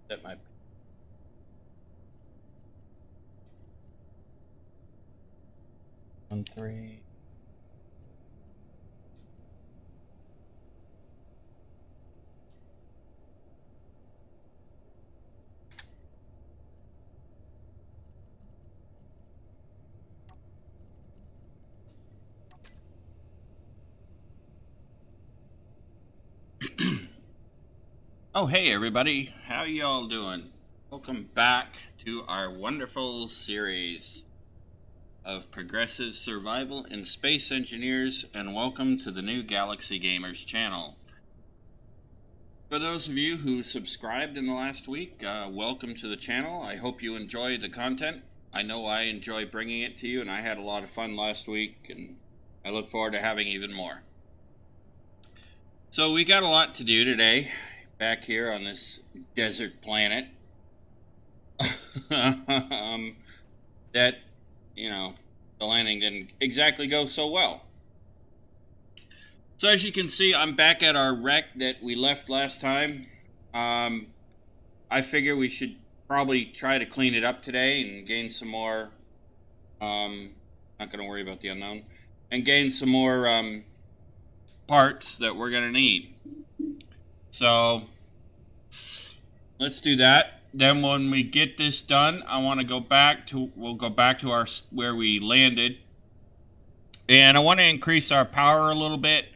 Set my 1-3. Oh, hey everybody, how y'all doing? Welcome back to our wonderful series of progressive survival and space engineers, and welcome to the new Galaxy Gamers channel. For those of you who subscribed in the last week, welcome to the channel. I hope you enjoyed the content. I know I enjoy bringing it to you, and I had a lot of fun last week, and I look forward to having even more. So we got a lot to do today. Back here on this desert planet that, you know, the landing didn't exactly go so well. So as you can see, I'm back at our wreck that we left last time. I figure we should probably try to clean it up today and gain some more, not going to worry about the unknown, and gain some more parts that we're going to need. So let's do that. Then when we get this done, I want to go back to, we'll go back to our, where we landed. And I want to increase our power a little bit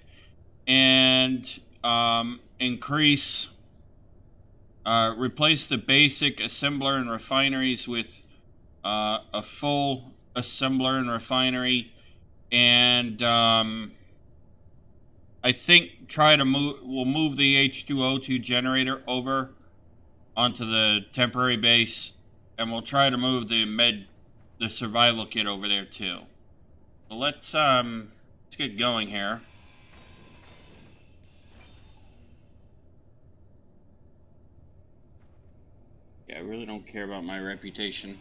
and replace the basic assembler and refineries with a full assembler and refinery. And I think we'll move the H02O2 generator over onto the temporary base, and we'll try to move the survival kit over there too. So let's get going here. Yeah, I really don't care about my reputation.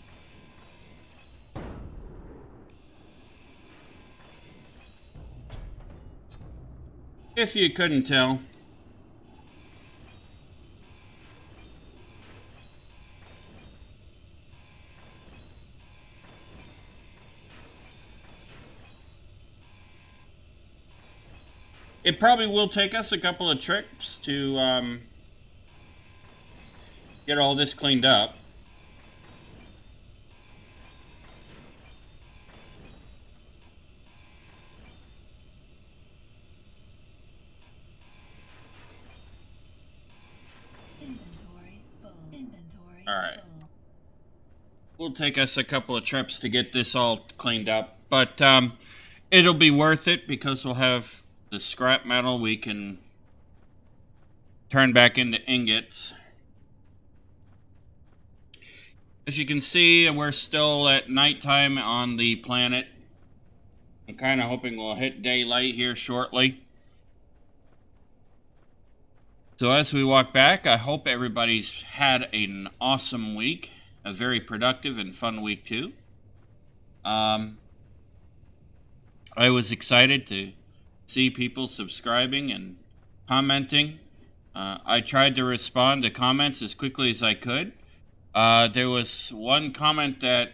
If you couldn't tell. It probably will take us a couple of trips to get all this cleaned up. Alright. Will take us a couple of trips to get this all cleaned up, but it'll be worth it because we'll have the scrap metal we can turn back into ingots. As you can see, we're still at nighttime on the planet. I'm kind of hoping we'll hit daylight here shortly. So as we walk back, I hope everybody's had an awesome week. A very productive and fun week too. I was excited to see people subscribing and commenting. I tried to respond to comments as quickly as I could. There was one comment that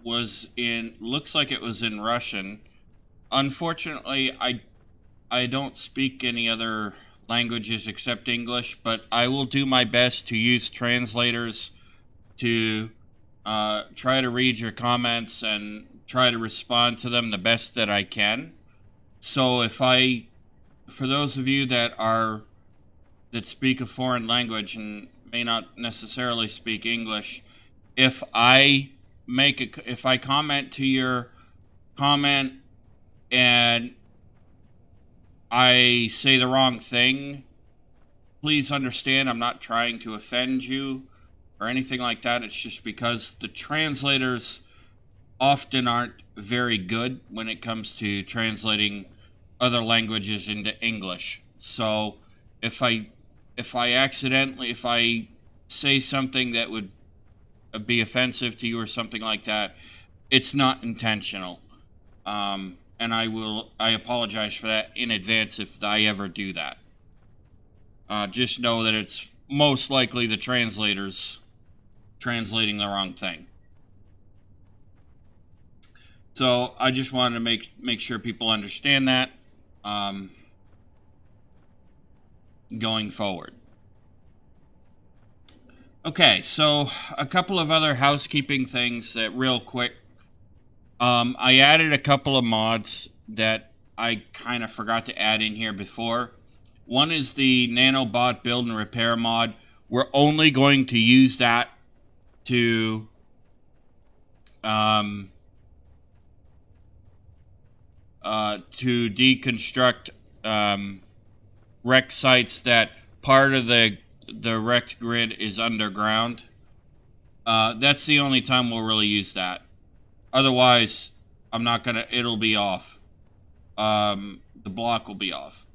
looks like it was in Russian. Unfortunately, I don't speak any other languages except English, but I will do my best to use translators to try to read your comments and try to respond to them the best that I can. So for those of you that speak a foreign language and may not necessarily speak English, if I comment to your comment and I say the wrong thing, please understand I'm not trying to offend you or anything like that. It's just because the translators often aren't very good when it comes to translating other languages into English. So if I say something that would be offensive to you or something like that, it's not intentional. And I apologize for that in advance if I ever do that. Just know that it's most likely the translators translating the wrong thing. So I just wanted to make sure people understand that going forward. Okay, so a couple of other housekeeping things that real quick. I added a couple of mods that I kind of forgot to add in here before. One is the nanobot build and repair mod. We're only going to use that to deconstruct wreck sites that part of the wrecked grid is underground. That's the only time we'll really use that. Otherwise, I'm not gonna. It'll be off. The block will be off.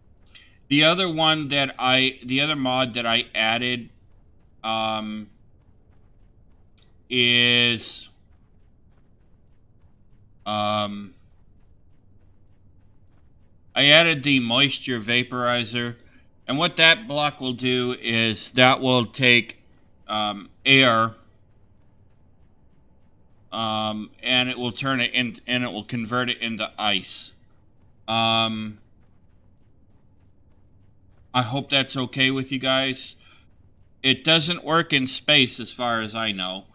The other one that the other mod that I added, is I added the moisture vaporizer, and what that block will do is that will take air, and it will turn it in, and it will convert it into ice. I hope that's okay with you guys. It doesn't work in space as far as I know.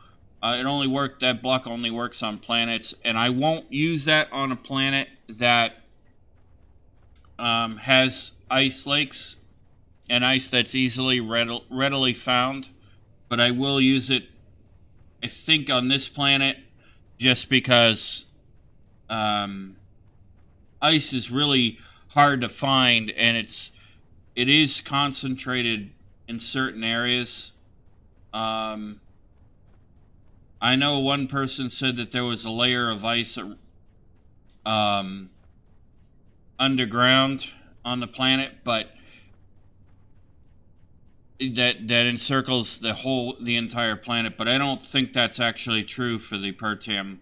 That block only works on planets, and I won't use that on a planet that has ice lakes and ice that's easily readily found. But I will use it, I think, on this planet just because ice is really hard to find, and it is concentrated in certain areas. I know one person said that there was a layer of ice underground on the planet, but that encircles the entire planet. But I don't think that's actually true for the Pertam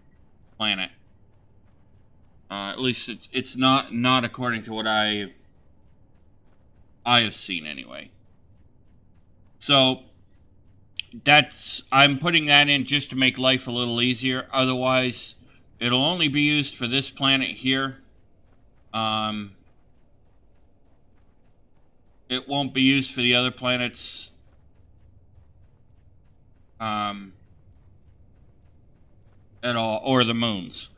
planet. At least it's not according to what I have seen anyway. So I'm putting that in just to make life a little easier. Otherwise, it'll only be used for this planet here. It won't be used for the other planets. At all, or the moons.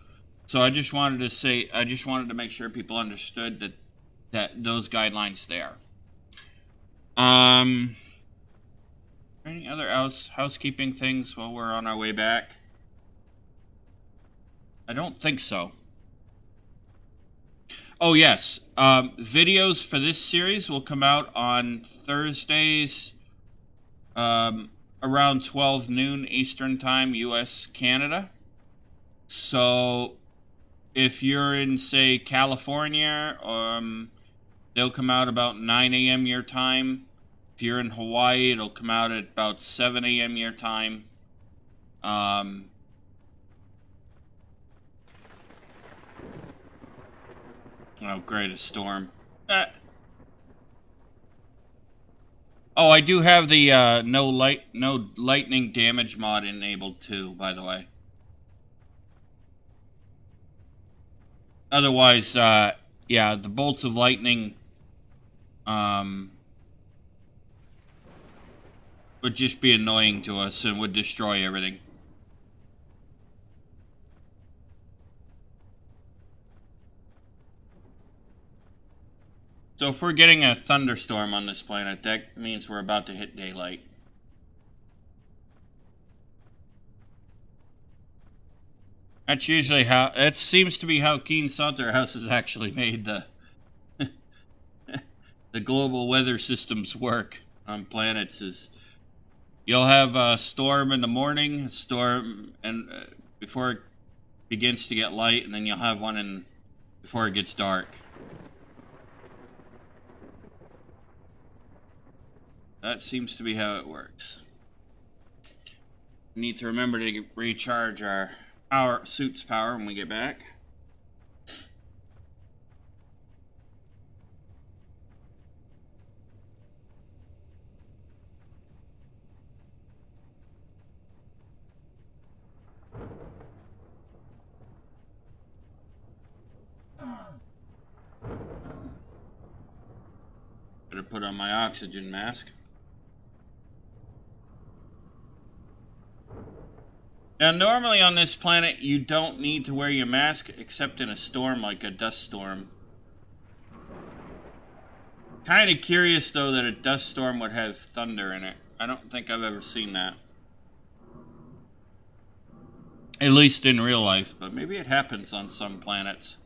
So I just wanted to make sure people understood that those guidelines there. Any other housekeeping things while we're on our way back? I don't think so. Oh, yes. Videos for this series will come out on Thursdays around 12 noon Eastern Time, US, Canada. So if you're in, say, California, they'll come out about 9 a.m. your time. If you're in Hawaii, it'll come out at about 7 a.m. your time. Oh, great, a storm. Oh, I do have the no lightning damage mod enabled too, by the way. Otherwise, yeah, the bolts of lightning would just be annoying to us and would destroy everything. So if we're getting a thunderstorm on this planet, that means we're about to hit daylight. That's usually that seems to be how Keen Salterhouse has actually made the the global weather systems work on planets. Is you'll have a storm in the morning, a storm and before it begins to get light, and then you'll have one before it gets dark. That seems to be how it works. We need to remember to recharge our suit's power when we get back. Better put on my oxygen mask. Now, normally on this planet, you don't need to wear your mask, except in a storm like a dust storm. Kind of curious, though, that a dust storm would have thunder in it. I don't think I've ever seen that. At least in real life, but maybe it happens on some planets.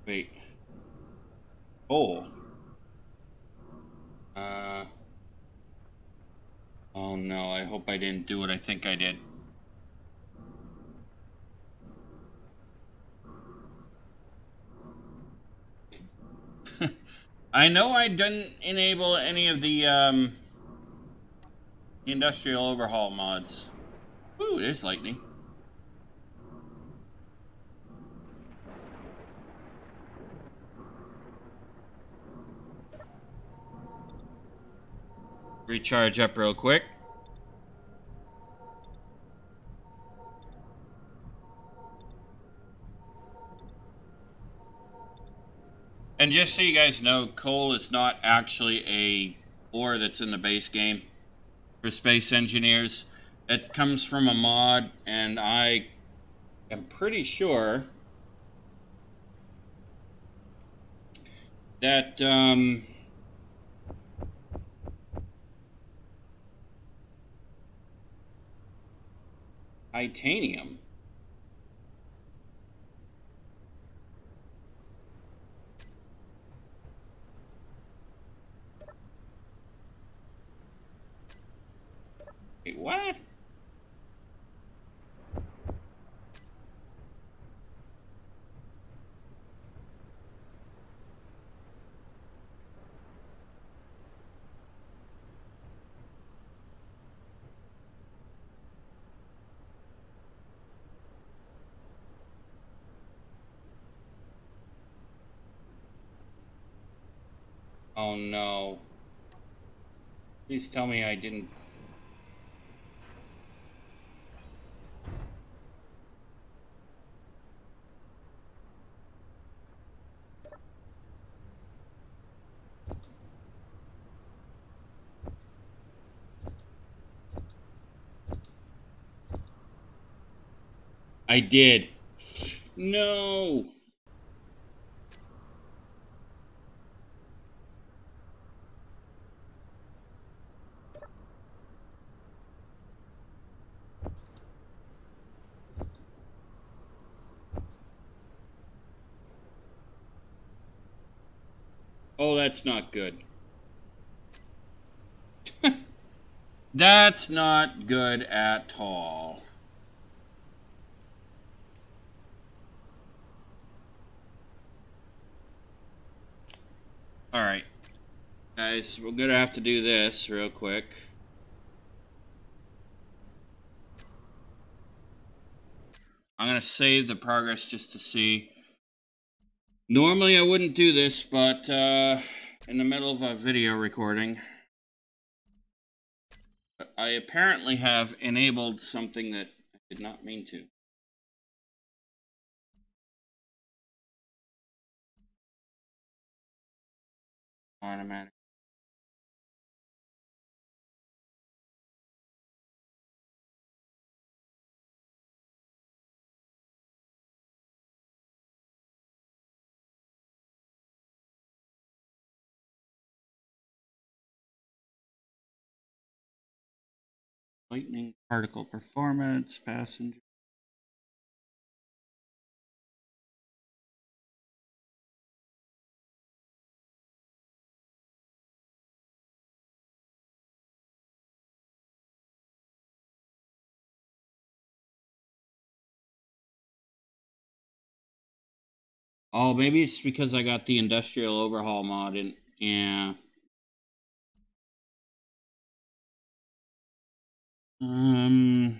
Wait. Oh. Oh no, I hope I didn't do what I think I did. I know I didn't enable any of the industrial overhaul mods. Ooh, there's lightning. Recharge up real quick. And just so you guys know, coal is not actually a ore that's in the base game for space engineers. It comes from a mod, and I am pretty sure that titanium. Wait, what? Oh no. Please tell me I didn't. I did. No. Oh, that's not good. That's not good at all. Alright. Guys, we're gonna have to do this real quick. I'm gonna save the progress just to see. Normally I wouldn't do this, but in the middle of a video recording, I apparently have enabled something that I did not mean to. Automatic. Lightning particle performance, passenger. Oh, maybe it's because I got the industrial overhaul mod in. Yeah. I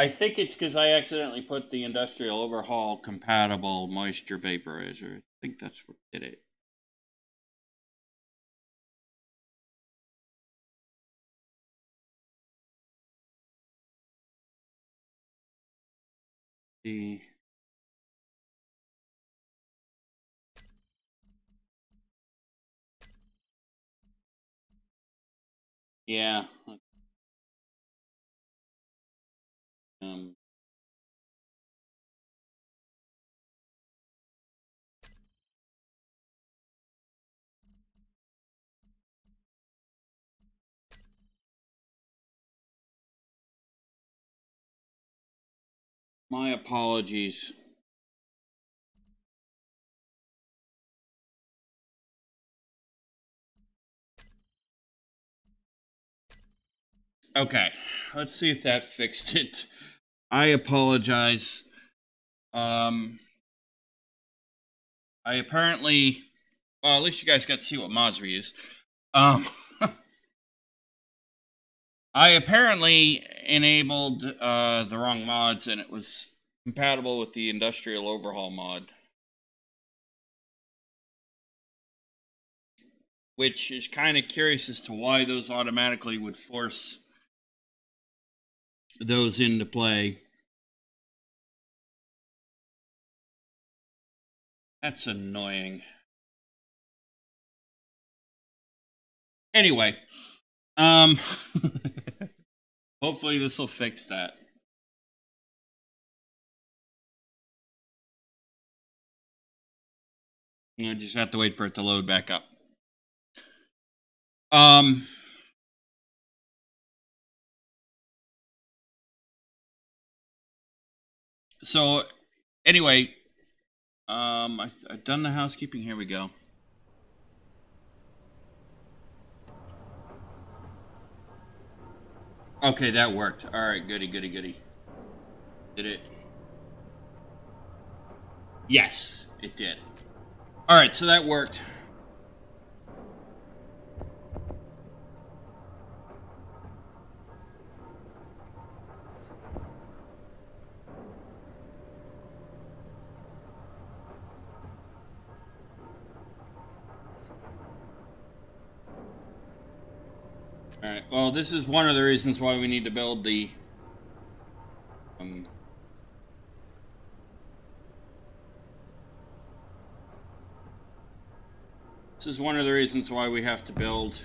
think it's because I accidentally put the industrial overhaul compatible moisture vaporizer. I think that's what did it. The yeah. Um, my apologies. Okay, let's see if that fixed it. I apologize. I apparently, well, at least you guys got to see what mods we use. I apparently enabled the wrong mods, and it was compatible with the industrial overhaul mod, which is kind of curious as to why those automatically would force those into play. That's annoying. Anyway, hopefully this will fix that. I just have to wait for it to load back up. So anyway, I've done the housekeeping. Here we go. Okay, that worked. All right, goody, goody, goody. Did it? Yes, it did. All right, so that worked. All right. Well, this is one of the reasons why we need to build the this is one of the reasons why we have to build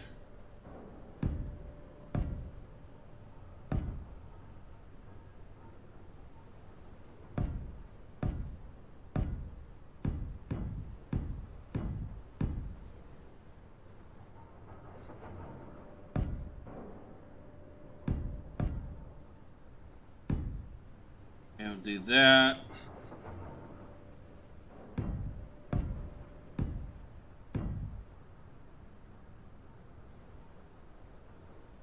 and do that.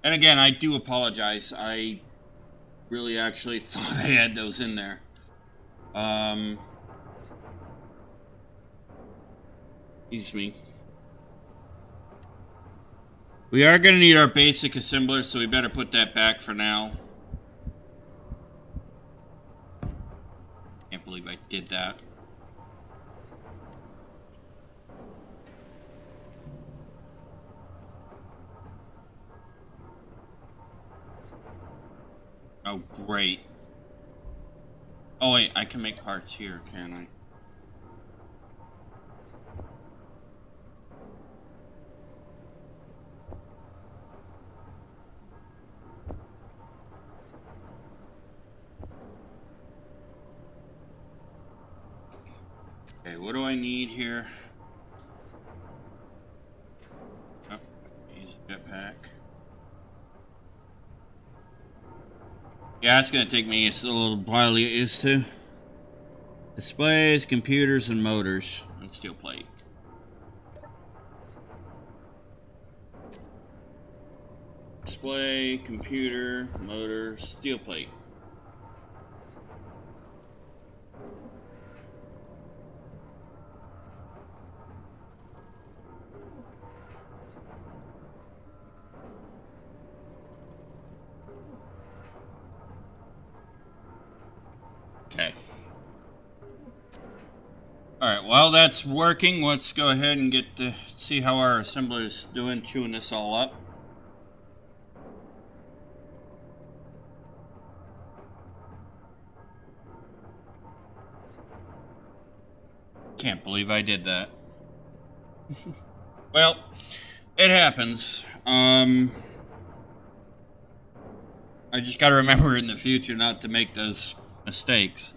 And again, I do apologize. I really actually thought I had those in there. Excuse me. We are going to need our basic assembler, so we better put that back for now. Can't believe I did that. Oh, great. Oh, wait, I can make parts here, can I? Okay, what do I need here? Oh, use a jetpack. Yeah, it's gonna take me a little while to get used to. Displays, computers, and motors, and steel plate. display, computer, motor, steel plate. Okay. Alright, while that's working, let's go ahead and get to see how our assembler is doing, chewing this all up. Can't believe I did that. Well, it happens. I just gotta remember in the future not to make those mistakes.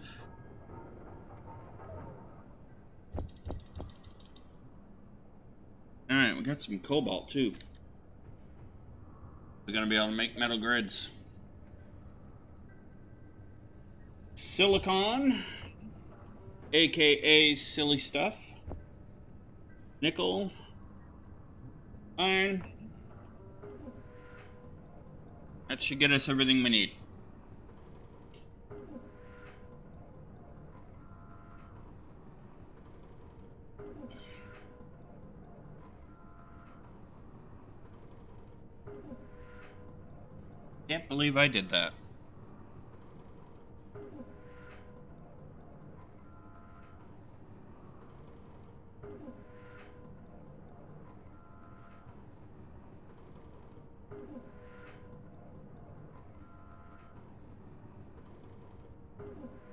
Alright, we got some cobalt too. We're gonna be able to make metal grids. Silicon, aka silly stuff. Nickel, iron. That should get us everything we need. Can't believe I did that.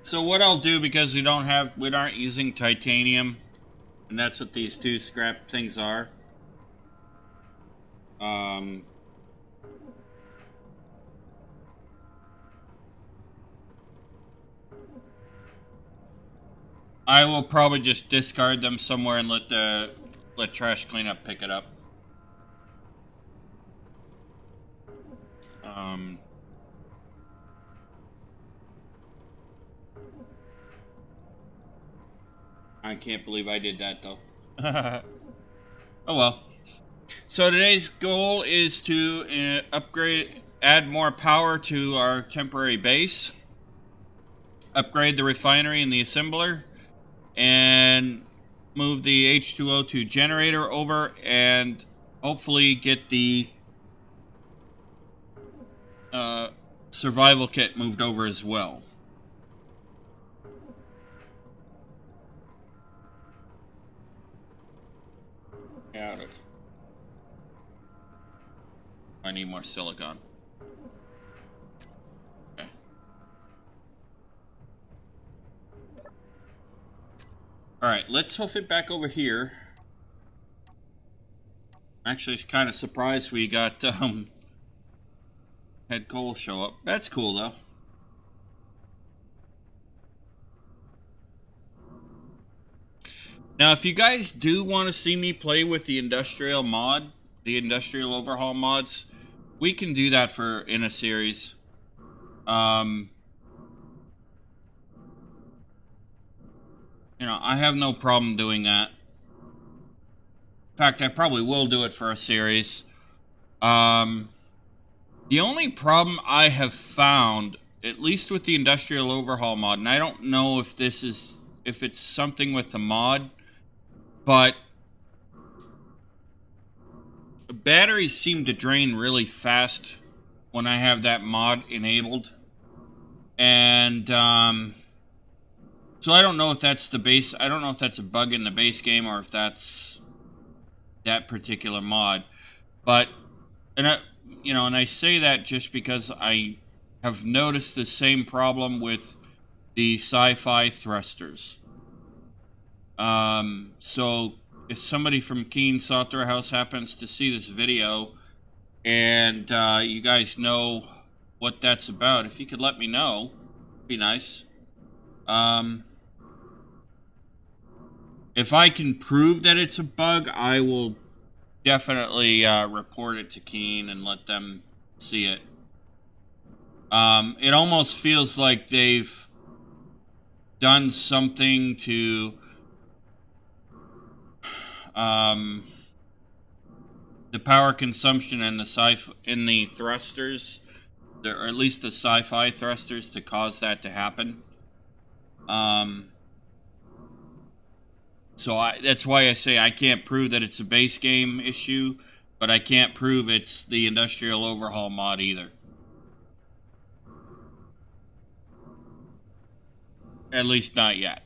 So what I'll do, because we aren't using titanium, and that's what these two scrap things are. I will probably just discard them somewhere and let trash cleanup pick it up. I can't believe I did that though. Oh well. So today's goal is to add more power to our temporary base, upgrade the refinery and the assembler, and move the H02O2 generator over, and hopefully get the survival kit moved over as well. Out of. I need more silicon. Okay. Alright, let's hoof it back over here. I'm actually kind of surprised we got had Cole show up. That's cool though. Now, if you guys do want to see me play with the industrial mod, the industrial overhaul mods, we can do that in a series. You know, I have no problem doing that. In fact, I probably will do it for a series. The only problem I have found, at least with the industrial overhaul mod, and I don't know if it's something with the mod, but batteries seem to drain really fast when I have that mod enabled. And so I don't know if that's I don't know if that's a bug in the base game or if that's that particular mod. But and I say that just because I have noticed the same problem with the sci-fi thrusters. So if somebody from Keen Software House happens to see this video and you guys know what that's about, if you could let me know, it'd be nice. If I can prove that it's a bug, I will definitely report it to Keen and let them see it. It almost feels like they've done something to the power consumption and the thrusters, or at least the sci-fi thrusters, to cause that to happen. So that's why I say I can't prove that it's a base game issue, but I can't prove it's the industrial overhaul mod either. At least not yet.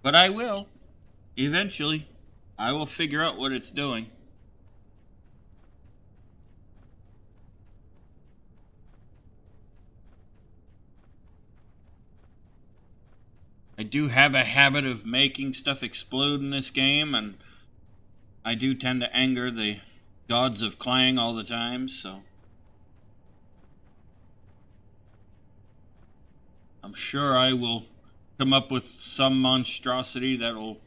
But I will. Eventually. I will figure out what it's doing. I do have a habit of making stuff explode in this game, and I do tend to anger the gods of Clang all the time, so I'm sure I will come up with some monstrosity that will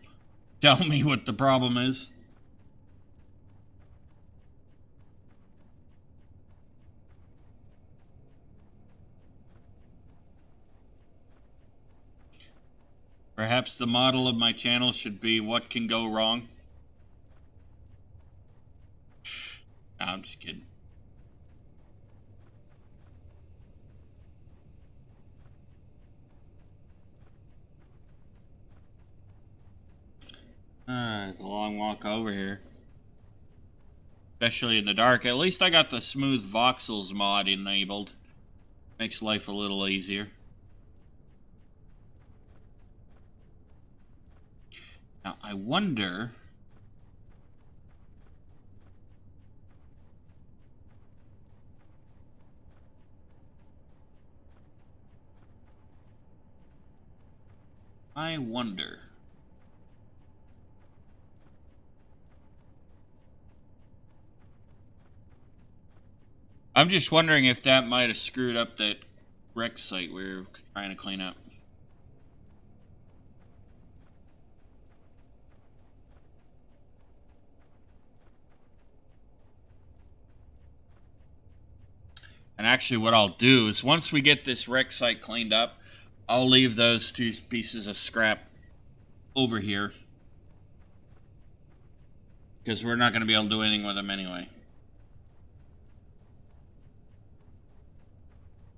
tell me what the problem is. Perhaps the model of my channel should be what can go wrong. No, I'm just kidding. It's a long walk over here. Especially in the dark. At least I got the smooth voxels mod enabled. Makes life a little easier. Now, I wonder... I'm just wondering if that might have screwed up that wreck site we were trying to clean up. And actually what I'll do is once we get this wreck site cleaned up, I'll leave those two pieces of scrap over here. Because we're not going to be able to do anything with them anyway.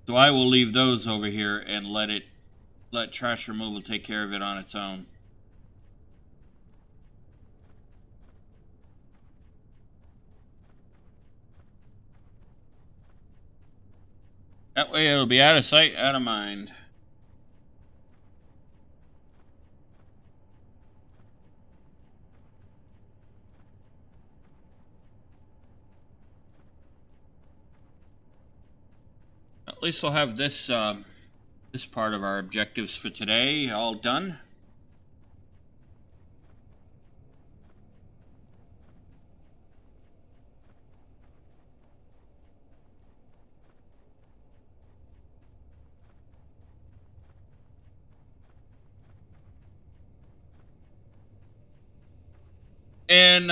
So I will leave those over here and let trash removal take care of it on its own. That way it'll be out of sight, out of mind. At least we'll have this this part of our objectives for today all done. And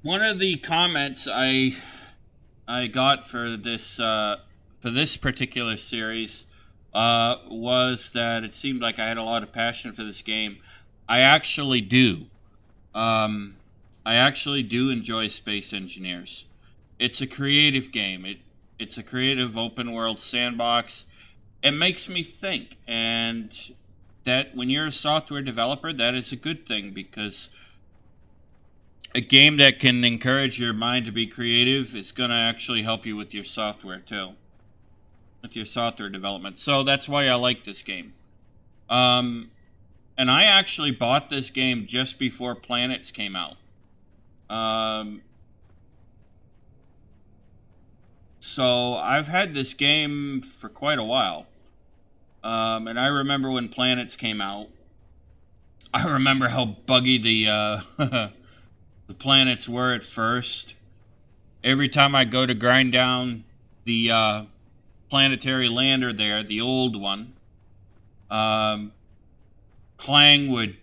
one of the comments I got for this particular series was that it seemed like I had a lot of passion for this game. I actually do. I actually do enjoy Space Engineers. It's a creative game. It's a creative open world sandbox. It makes me think, and that when you're a software developer, that is a good thing, because a game that can encourage your mind to be creative is going to actually help you with your software too. With your software development. So that's why I like this game. And I actually bought this game just before Planets came out. So I've had this game for quite a while. And I remember when Planets came out. I remember how buggy the the planets were at first. Every time I go to grind down the planetary lander there, the old one, Clang would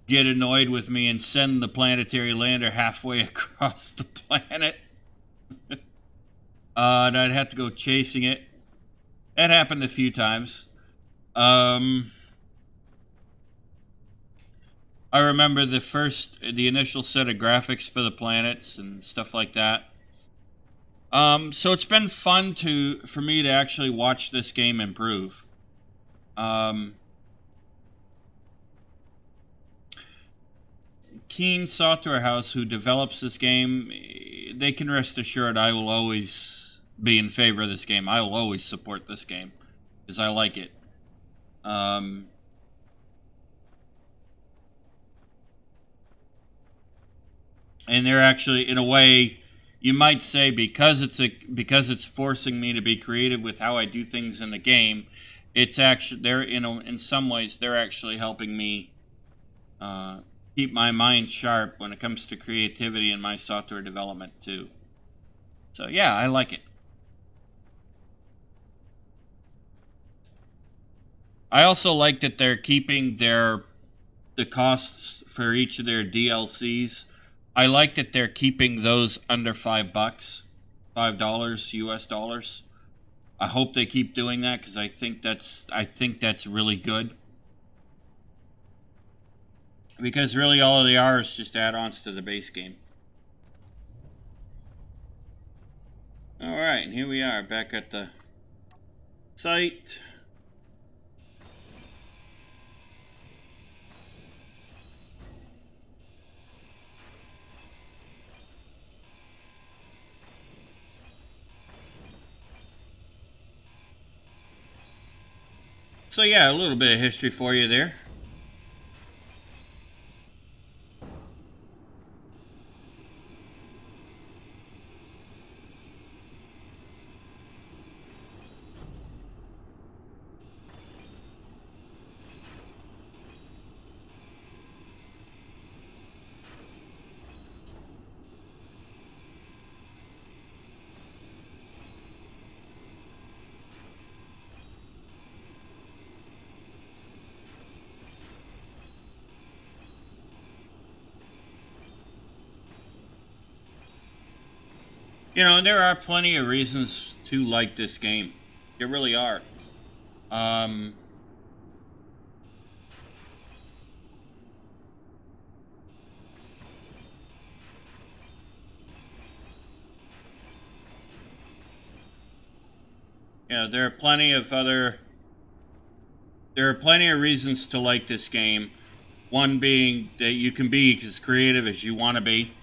get annoyed with me and send the planetary lander halfway across the planet. And I'd have to go chasing it. That happened a few times. I remember the initial set of graphics for the planets and stuff like that. So it's been fun for me to actually watch this game improve. Keen Software House, who develops this game, they can rest assured I will always be in favor of this game. I will always support this game because I like it. And they're actually, in a way, you might say, because it's forcing me to be creative with how I do things in the game, it's actually in some ways they're actually helping me keep my mind sharp when it comes to creativity in my software development too. So yeah, I like it. I also like that they're keeping the costs for each of their DLCs. I like that they're keeping those under $5, $5 US dollars. I hope they keep doing that because I think that's really good. Because really all they are is just add-ons to the base game. Alright, and here we are back at the site. So yeah, a little bit of history for you there. You know, there are plenty of reasons to like this game. There really are. You know, there are plenty of reasons to like this game. One being that you can be as creative as you want to be.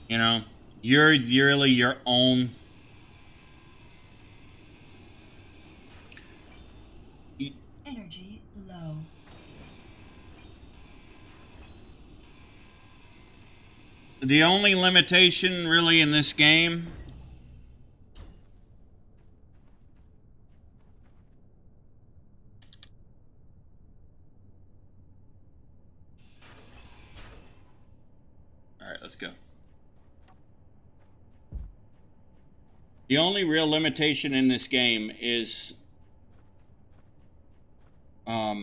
You know, you're really your own. Energy low. The only limitation really in this game let's go. The only real limitation in this game is there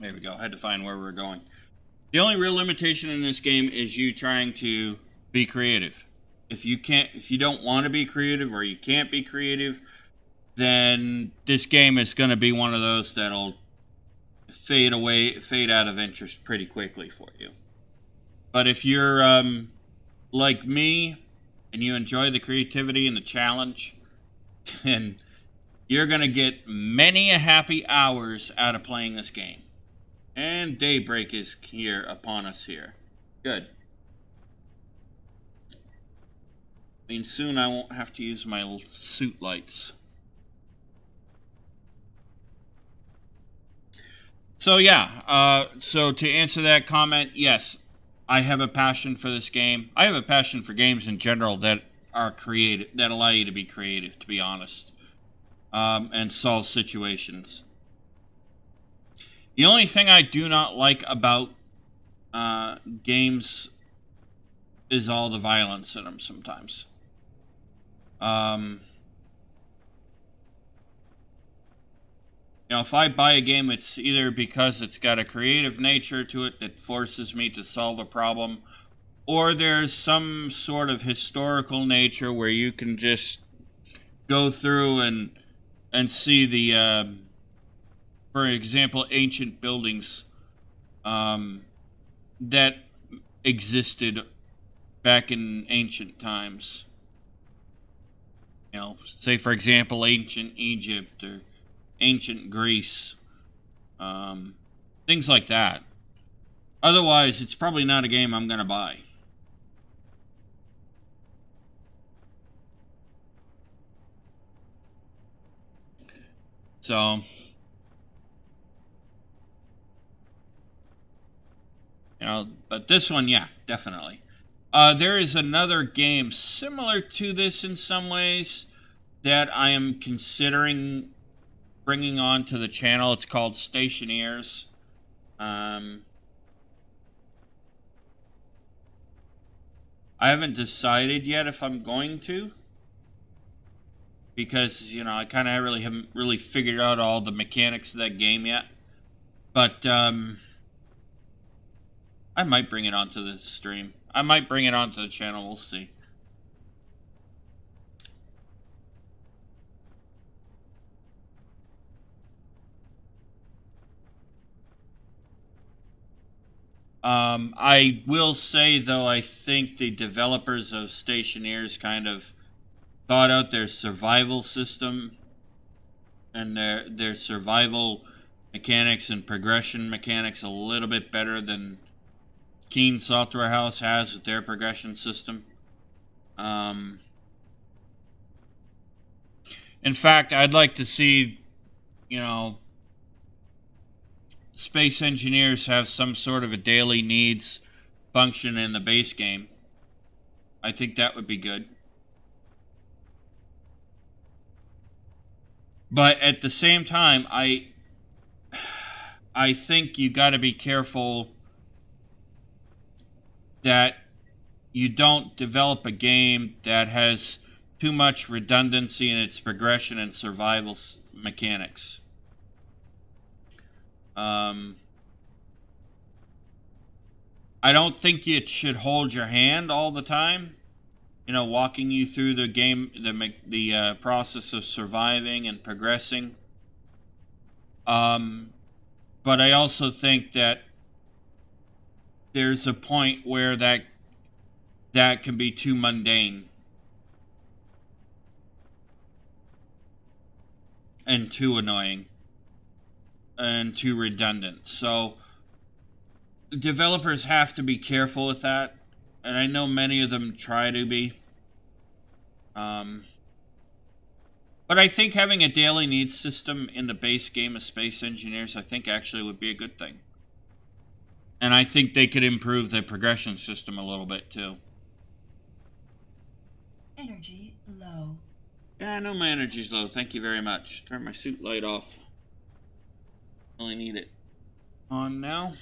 we go. I had to find where we're going. The only real limitation in this game is you trying to be creative. If you don't want to be creative or you can't be creative, then this game is going to be one of those that'll fade out of interest pretty quickly for you. But if you're like me and you enjoy the creativity and the challenge, then you're going to get many a happy hours out of playing this game. And daybreak is here upon us here. Good. I mean, soon I won't have to use my suit lights. So yeah, so to answer that comment, yes, I have a passion for this game. I have a passion for games in general that are creative, that allow you to be creative, to be honest, and solve situations. The only thing I do not like about games is all the violence in them sometimes. You know, if I buy a game, it's either because it's got a creative nature to it that forces me to solve a problem, or there's some sort of historical nature where you can just go through and see the, for example, ancient buildings that existed back in ancient times. You know, say for example, ancient Egypt or ancient Greece, things like that. Otherwise, it's probably not a game I'm going to buy. So, you know, but this one, yeah, definitely. There is another game similar to this in some ways that I am considering bringing on to the channel. It's called Stationeers. I haven't decided yet if I'm going to, because, you know, I kind of really haven't really figured out all the mechanics of that game yet. But I might bring it onto the stream. I might bring it onto the channel. We'll see. I will say, though, I think the developers of Stationeers kind of thought out their survival system and their survival mechanics and progression mechanics a little bit better than Keen Software House has with their progression system. In fact, I'd like to see, you know, Space Engineers have some sort of a daily needs function in the base game. I think that would be good. But at the same time, I think you got to be careful that you don't develop a game that has too much redundancy in its progression and survival mechanics. I don't think it should hold your hand all the time, you know, walking you through the game, the process of surviving and progressing. But I also think that there's a point where that can be too mundane and too annoying and too redundant. So developers have to be careful with that, and I know many of them try to be. But I think having a daily needs system in the base game of Space Engineers, I think actually would be a good thing. And I think they could improve the progression system a little bit too. Energy low. Yeah, I know my energy's low. Thank you very much. Turn my suit light off. Only need it on now.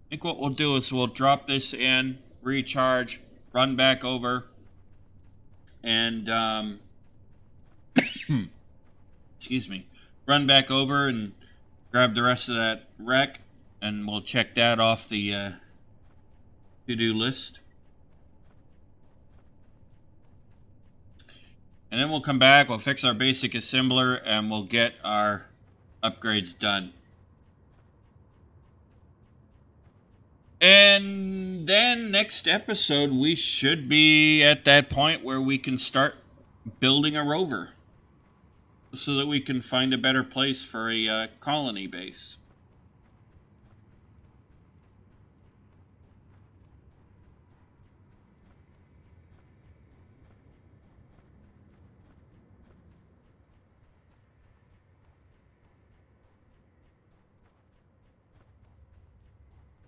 I think what we'll do is we'll drop this in, recharge, run back over, and excuse me, run back over and grab the rest of that wreck, and we'll check that off the to-do list. And then we'll come back, we'll fix our basic assembler, and we'll get our upgrades done. And then next episode, we should be at that point where we can start building a rover so that we can find a better place for a colony base.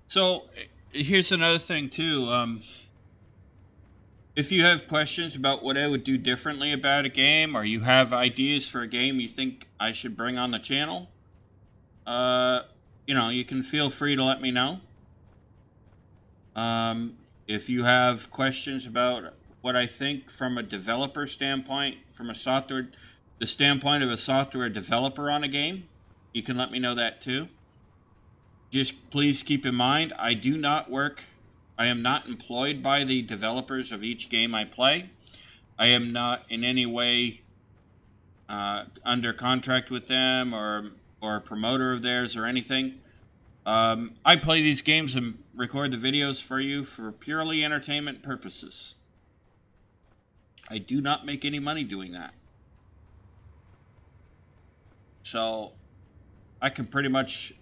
So here's another thing too. If you have questions about what I would do differently about a game, or you have ideas for a game you think I should bring on the channel, you know, you can feel free to let me know. If you have questions about what I think from a developer standpoint, from the standpoint of a software developer on a game, you can let me know that too. Just please keep in mind, I am not employed by the developers of each game I play. I am not in any way under contract with them or a promoter of theirs or anything. I play these games and record the videos for you for purely entertainment purposes. I do not make any money doing that. So I can pretty much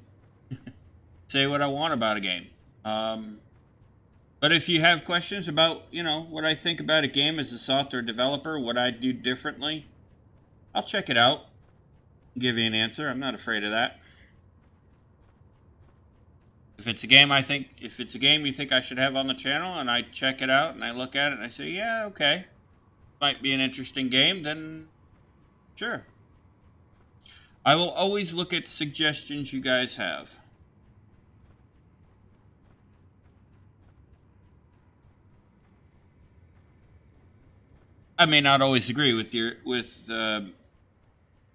say what I want about a game. But if you have questions about, what I think about a game as a software developer, what I do differently, I'll check it out and give you an answer. I'm not afraid of that. If it's a game you think I should have on the channel and I check it out and I look at it and I say, yeah, okay, might be an interesting game, then sure. I will always look at suggestions you guys have. I may not always agree with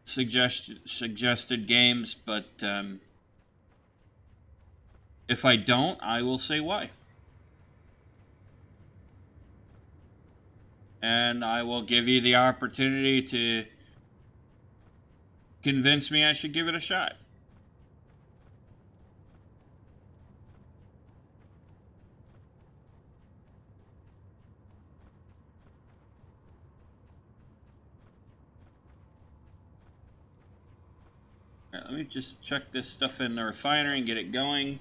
suggested games, but if I don't, I will say why. And I will give you the opportunity to convince me I should give it a shot. All right, let me just chuck this stuff in the refinery and get it going.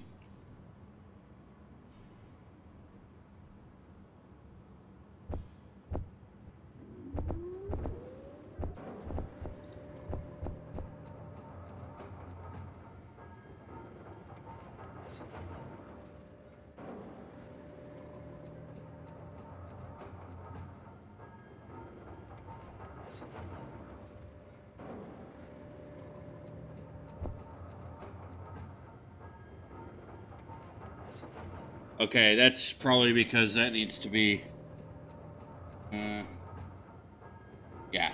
Okay, that's probably because that needs to be... yeah.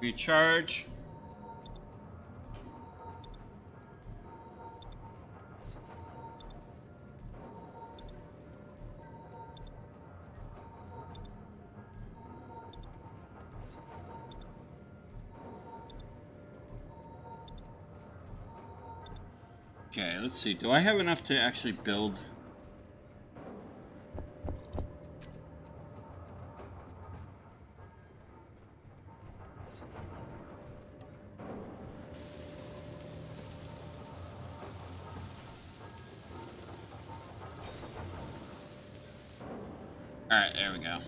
Recharge. Okay, let's see. Do I have enough to actually build? Alright, there we go.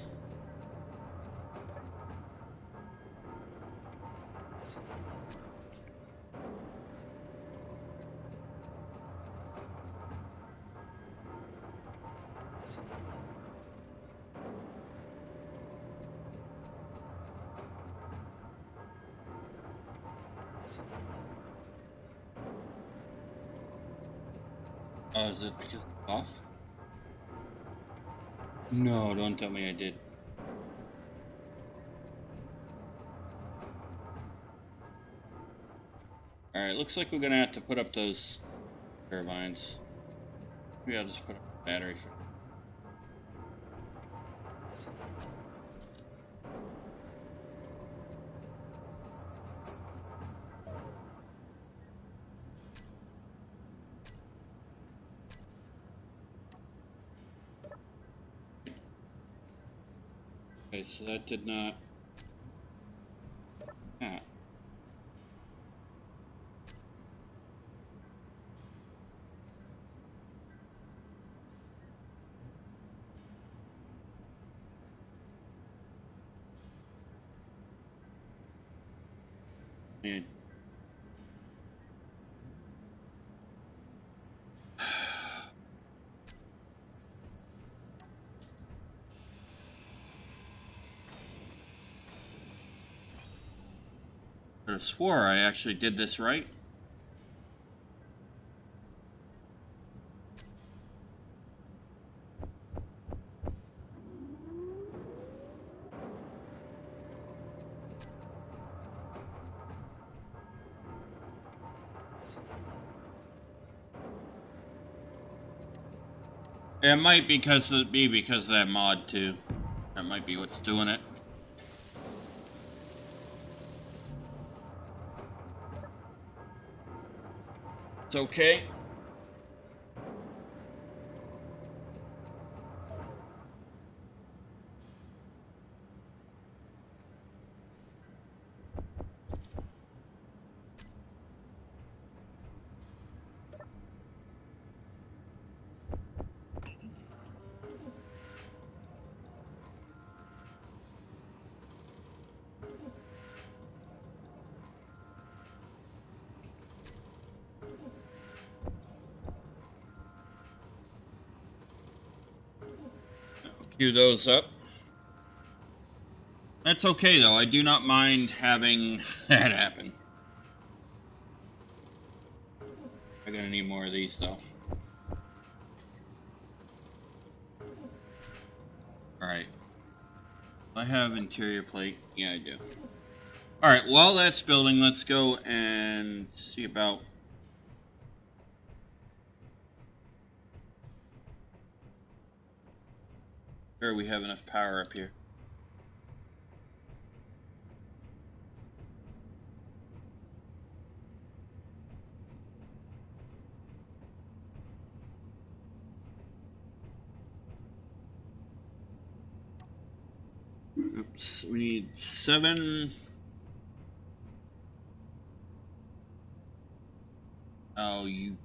Oh, is it because it's off? No, don't tell me I did. Alright, looks like we're gonna have to put up those turbines. Maybe I'll just put up a battery for... Okay, so that did not... Ah. Man. I swore I actually did this right. It might because of that mod too. That might be what's doing it. It's okay. Queue those up. That's okay though. I do not mind having that happen. I'm gonna need more of these though. Alright. I have interior plate. Yeah, I do. Alright, while that's building, let's go and see about... Sure, we have enough power up here. Oops, we need 7. Oh, you...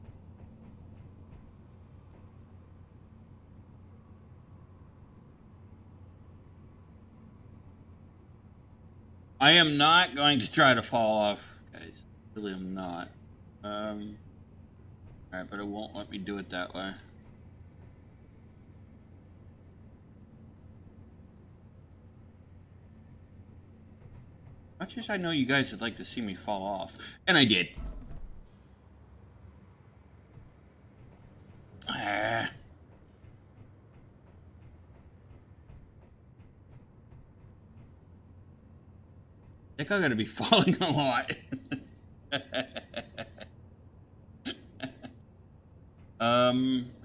I am not going to try to fall off, guys. Really, I'm not. Alright, but it won't let me do it that way. Much as I know you guys would like to see me fall off. And I did. I think I'm going to be falling a lot.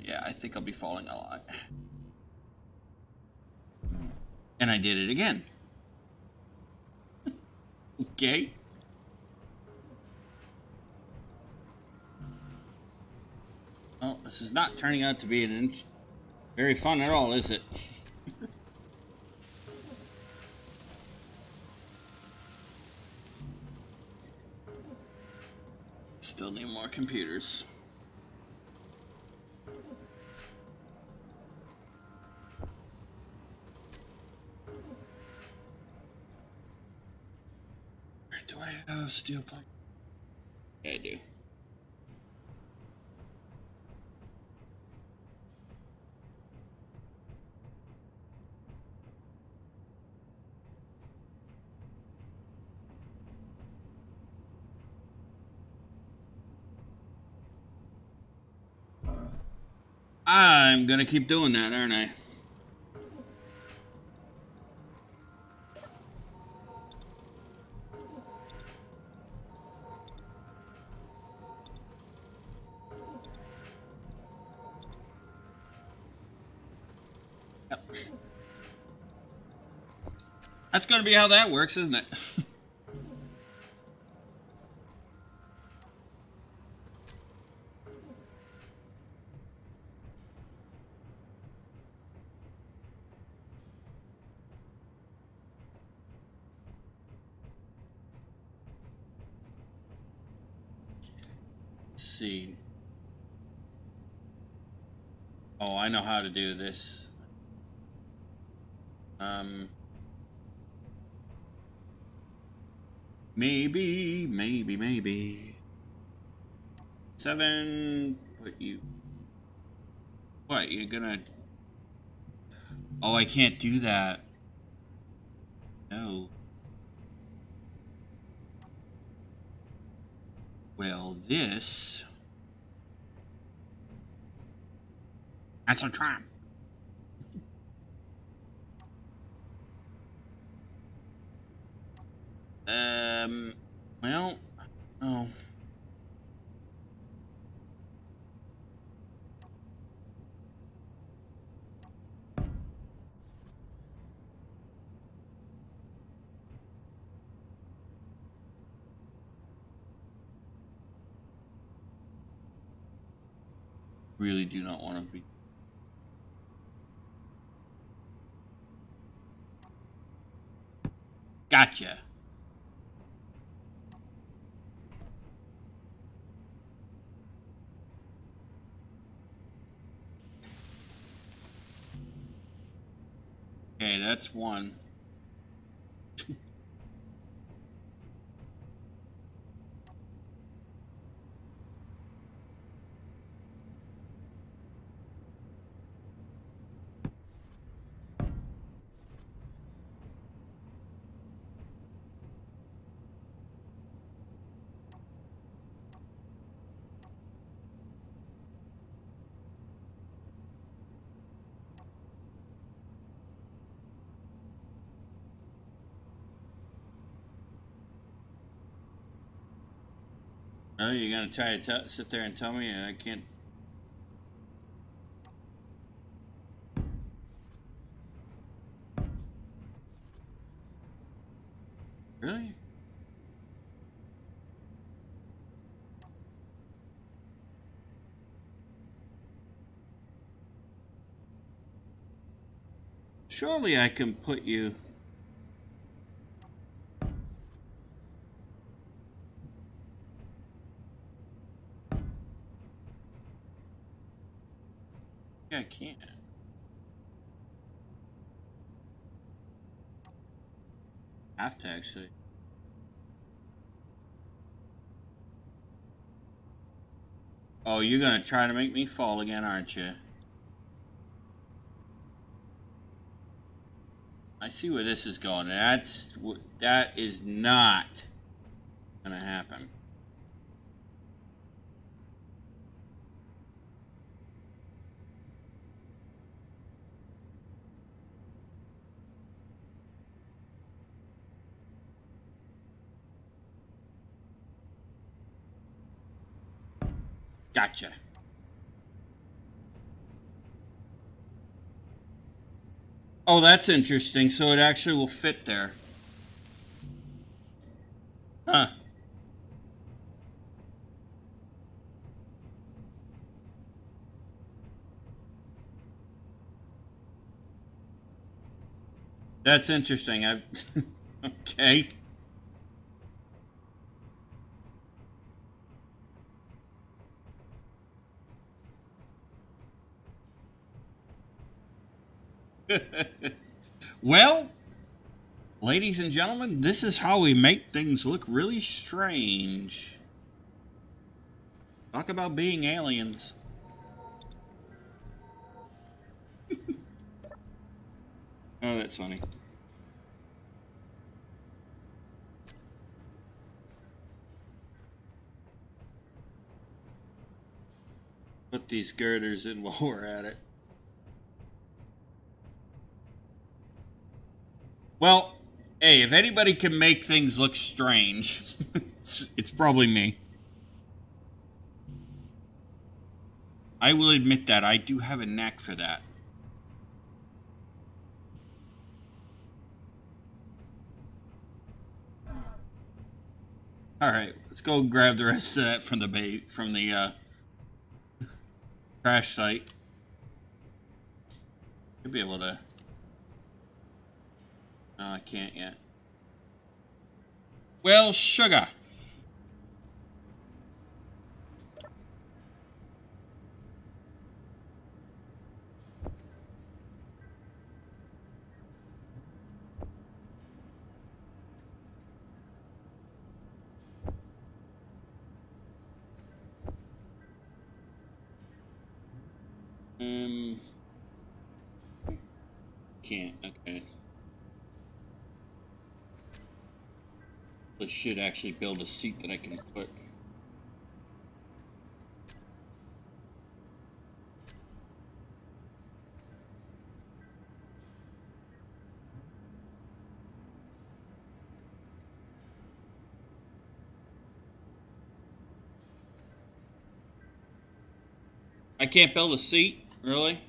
Yeah, I think I'll be falling a lot. And I did it again. Okay. Well, this is not turning out to be very fun at all, is it? Still need more computers. Do I have steel plate? Yeah, I do. I'm gonna keep doing that, aren't I? Yep. That's gonna be how that works, isn't it? See. Oh, I know how to do this. Maybe. 7, put you... What, you're gonna... Oh, I can't do that. No. Well, this... That's a trap. Well, oh. really do not want to be. Gotcha. Okay, that's one. Oh, you're gonna try to sit there and tell me I can't. Really? Surely I can put you. Yeah, I can't. I have to actually. Oh, you're gonna try to make me fall again, aren't you? I see where this is going. That is not gonna happen. Gotcha. Oh, that's interesting. So it actually will fit there. Huh. That's interesting. I've okay. Well, ladies and gentlemen, this is how we make things look really strange. Talk about being aliens. Oh, that's funny. Put these girders in while we're at it. Well, hey, if anybody can make things look strange, it's probably me. I will admit that. I do have a knack for that. All right, let's go grab the rest of that from the crash site. Should be able to. No, I can't yet. Well, sugar. Can't. Okay. I should actually build a seat that I can put. I can't build a seat? Really?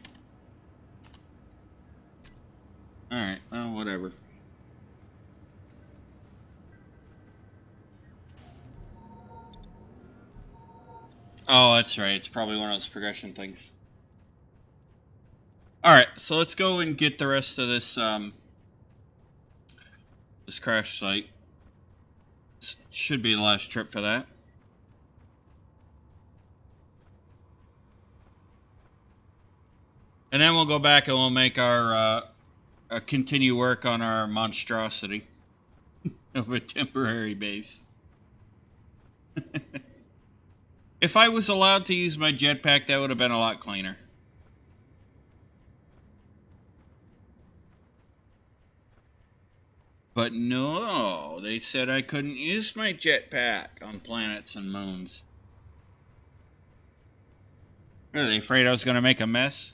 Alright, well, whatever. Oh, that's right. It's probably one of those progression things. Alright, so let's go and get the rest of this, this crash site. This should be the last trip for that. And then we'll go back and we'll make our, continue work on our monstrosity of a temporary base. If I was allowed to use my jetpack, that would have been a lot cleaner. But no, they said I couldn't use my jetpack on planets and moons. Are they afraid I was going to make a mess?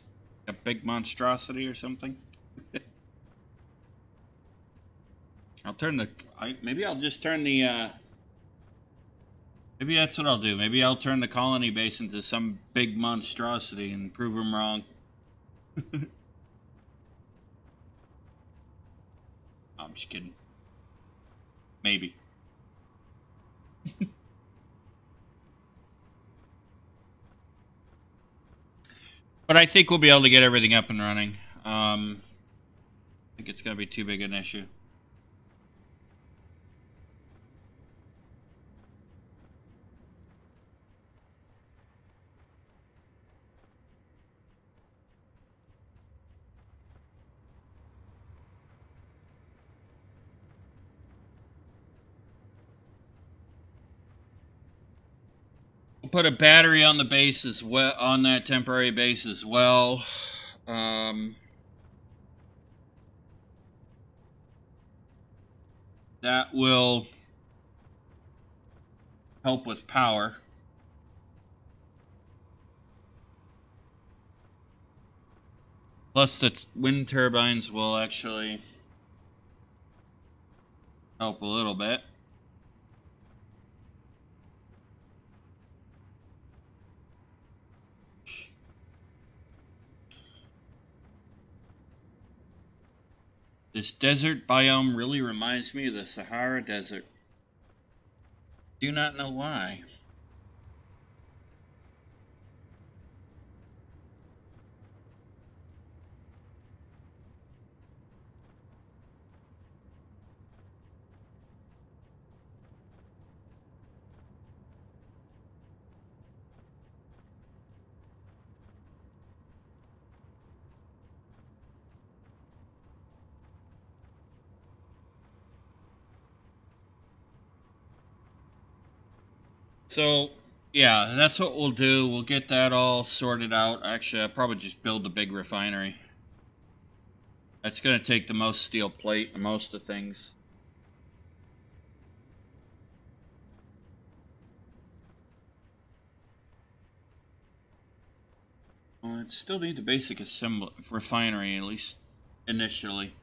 A big monstrosity or something? I'll turn the... maybe I'll just turn the... maybe that's what I'll do. Maybe I'll turn the colony base into some big monstrosity and prove them wrong. I'm just kidding. Maybe. But I think we'll be able to get everything up and running. I think it's going to be too big an issue. Put a battery on the base as well, on that temporary base as well. That will help with power. Plus the wind turbines will actually help a little bit. This desert biome really reminds me of the Sahara Desert. Do not know why. So, yeah, that's what we'll do. We'll get that all sorted out. Actually, I'll probably just build a big refinery. That's going to take the most steel plate and most of the things. Well, it still need the basic assembly refinery, at least initially.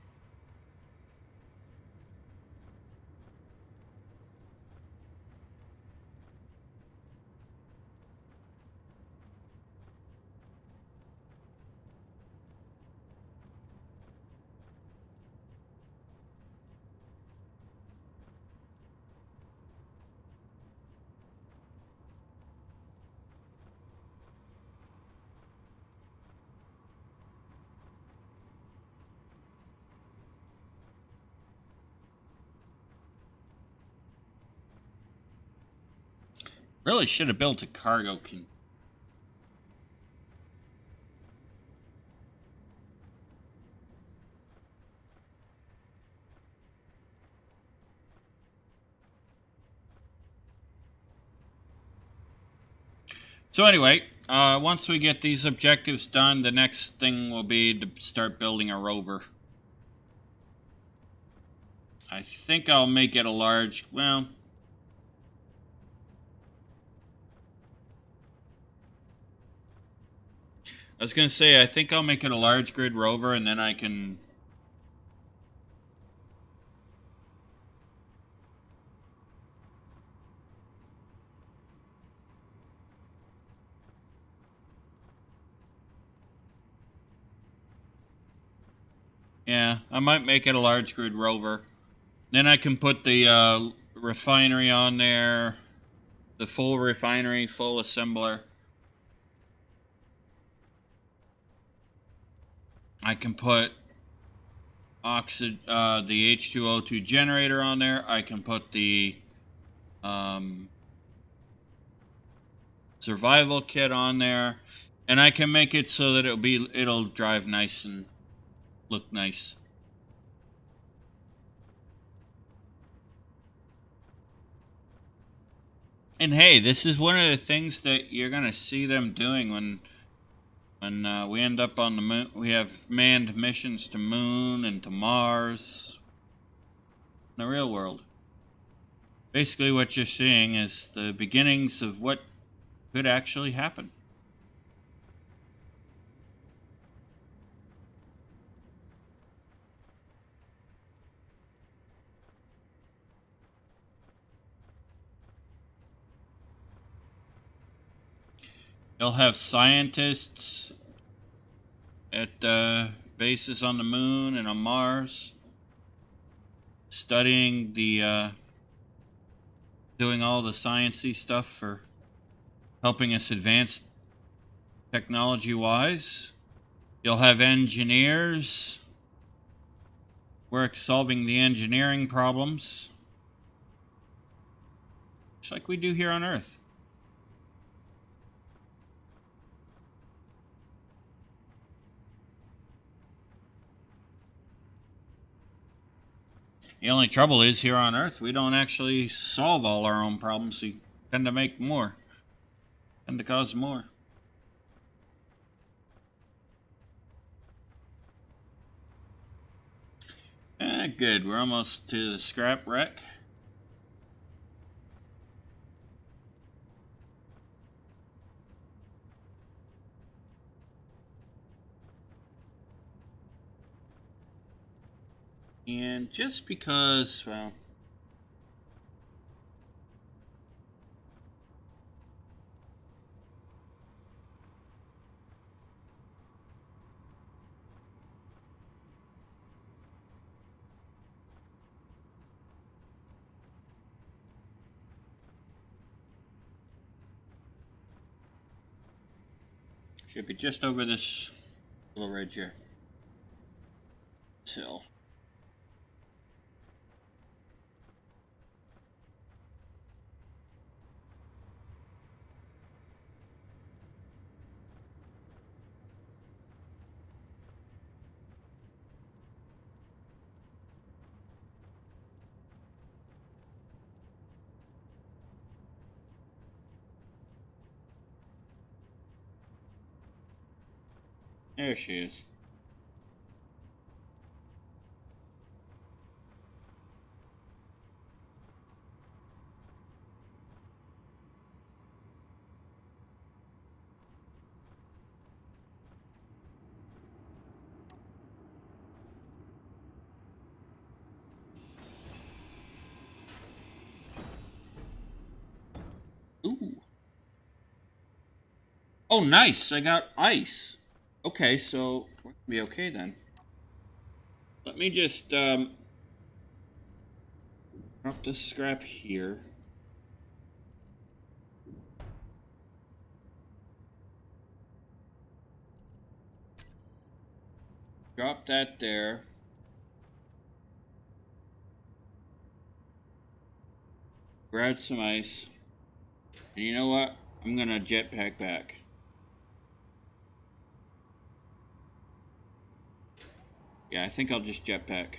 Really should have built a cargo So anyway, once we get these objectives done, the next thing will be to start building a rover. I think I'll make it a large, well... I was going to say, I think I'll make it a large grid rover, and then I can... Yeah, I might make it a large grid rover. Then I can put the refinery on there. the full refinery, full assembler. I can put the H2O2 generator on there. I can put the survival kit on there, and I can make it so that it'll drive nice and look nice. And hey, this is one of the things that you're gonna see them doing when we end up on the moon. We have manned missions to Moon and to Mars in the real world. Basically, what you're seeing is the beginnings of what could actually happen. You'll have scientists at bases on the moon and on Mars studying the doing all the sciencey stuff for helping us advance technology-wise. You'll have engineers solving the engineering problems, just like we do here on Earth. The only trouble is, here on Earth, we don't actually solve all our own problems. We tend to make more. Tend to cause more. Good. We're almost to the scrap wreck. And just because, well, should be just over this little ridge here. This hill. There she is. Ooh. Oh, nice. I got ice. Okay, so we'll be okay then. Let me just drop this scrap here. Drop that there. Grab some ice. And you know what? I'm gonna jetpack back. Yeah, I think I'll just jetpack.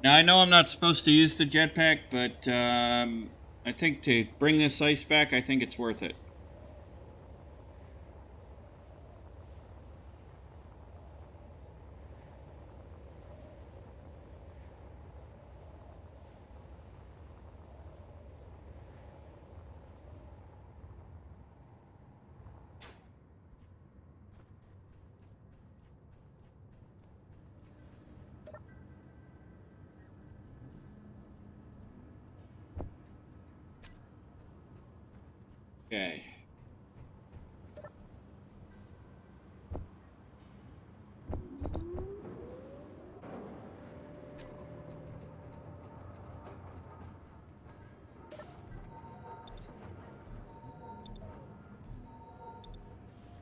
Now, I know I'm not supposed to use the jetpack, but I think to bring this ice back, I think it's worth it. Okay.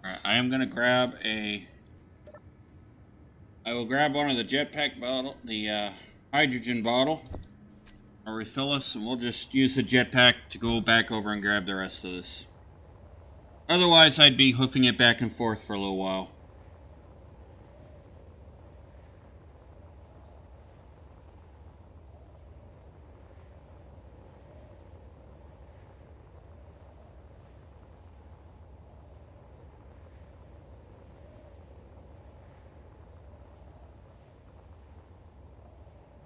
Alright, I am gonna grab I will grab one of the jetpack bottle, the hydrogen bottle. I'll refill us, and we'll just use the jetpack to go back over and grab the rest of this. Otherwise, I'd be hoofing it back and forth for a little while.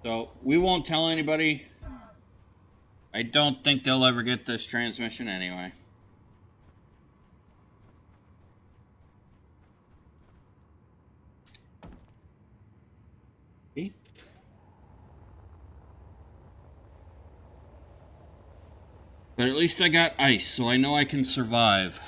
So, we won't tell anybody. I don't think they'll ever get this transmission anyway. See? But at least I got ice, so I know I can survive.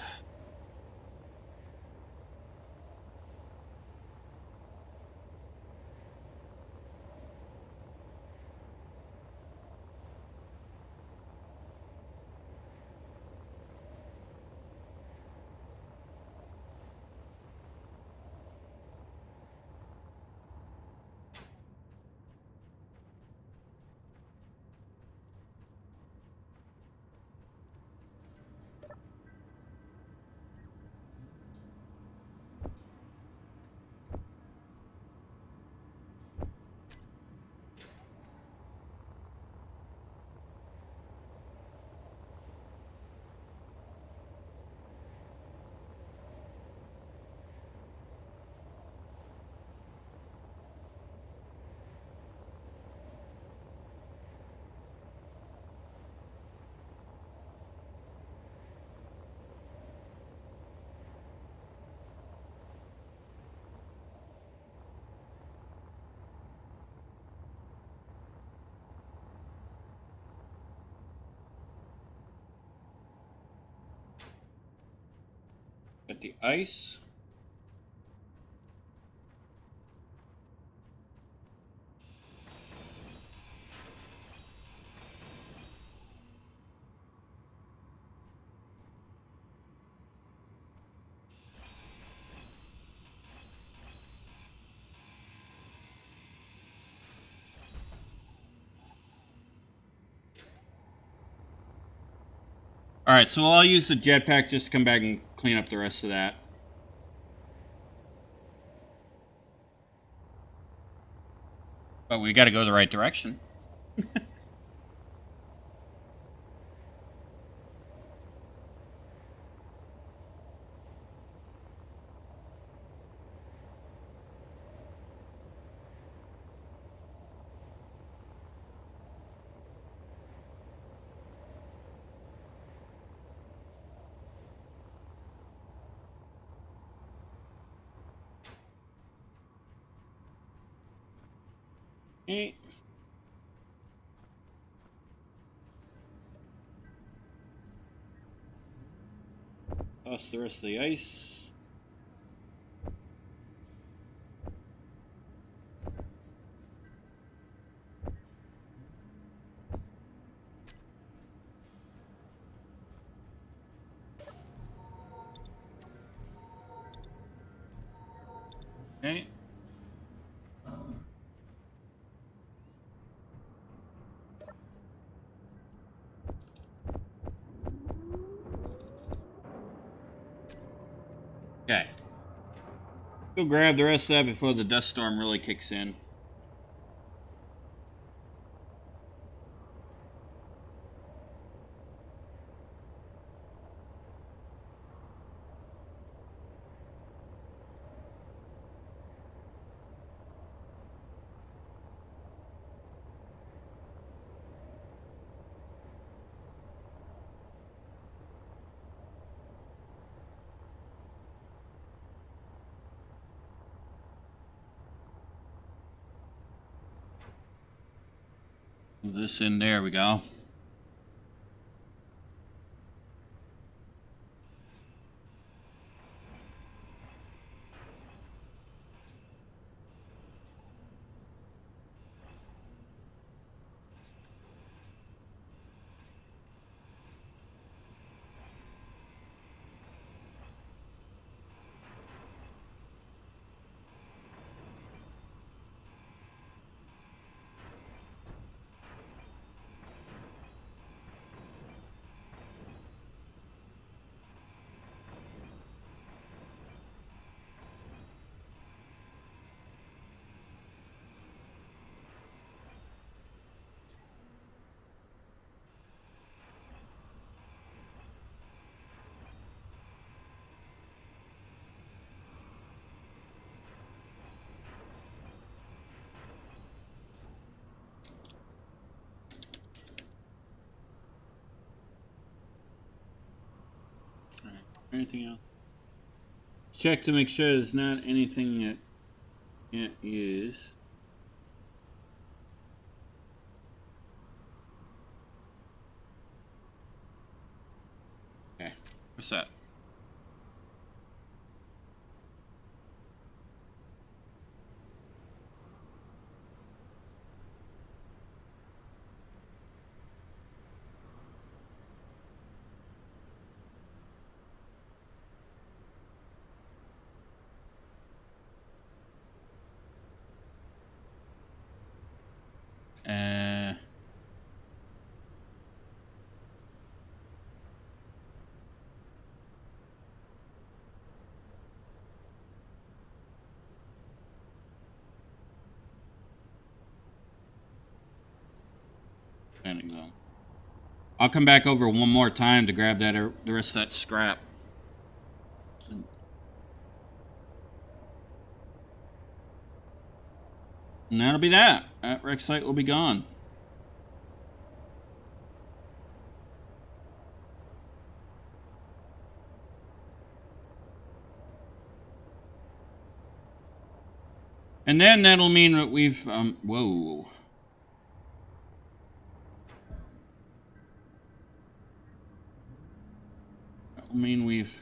Got the ice. Alright, so I'll use the jetpack just to come back and clean up the rest of that. But we gotta go the right direction. Okay. Toss the rest of the ice. Okay. Okay. Go grab the rest of that before the dust storm really kicks in. Move this in, there we go. Alright, anything else? Check to make sure there's not anything that can't use. Okay, what's that? Landing zone. I'll come back over one more time to grab that the rest of that scrap. And that'll be that. That wreck site will be gone. And then that'll mean that we've, whoa. That'll mean we've...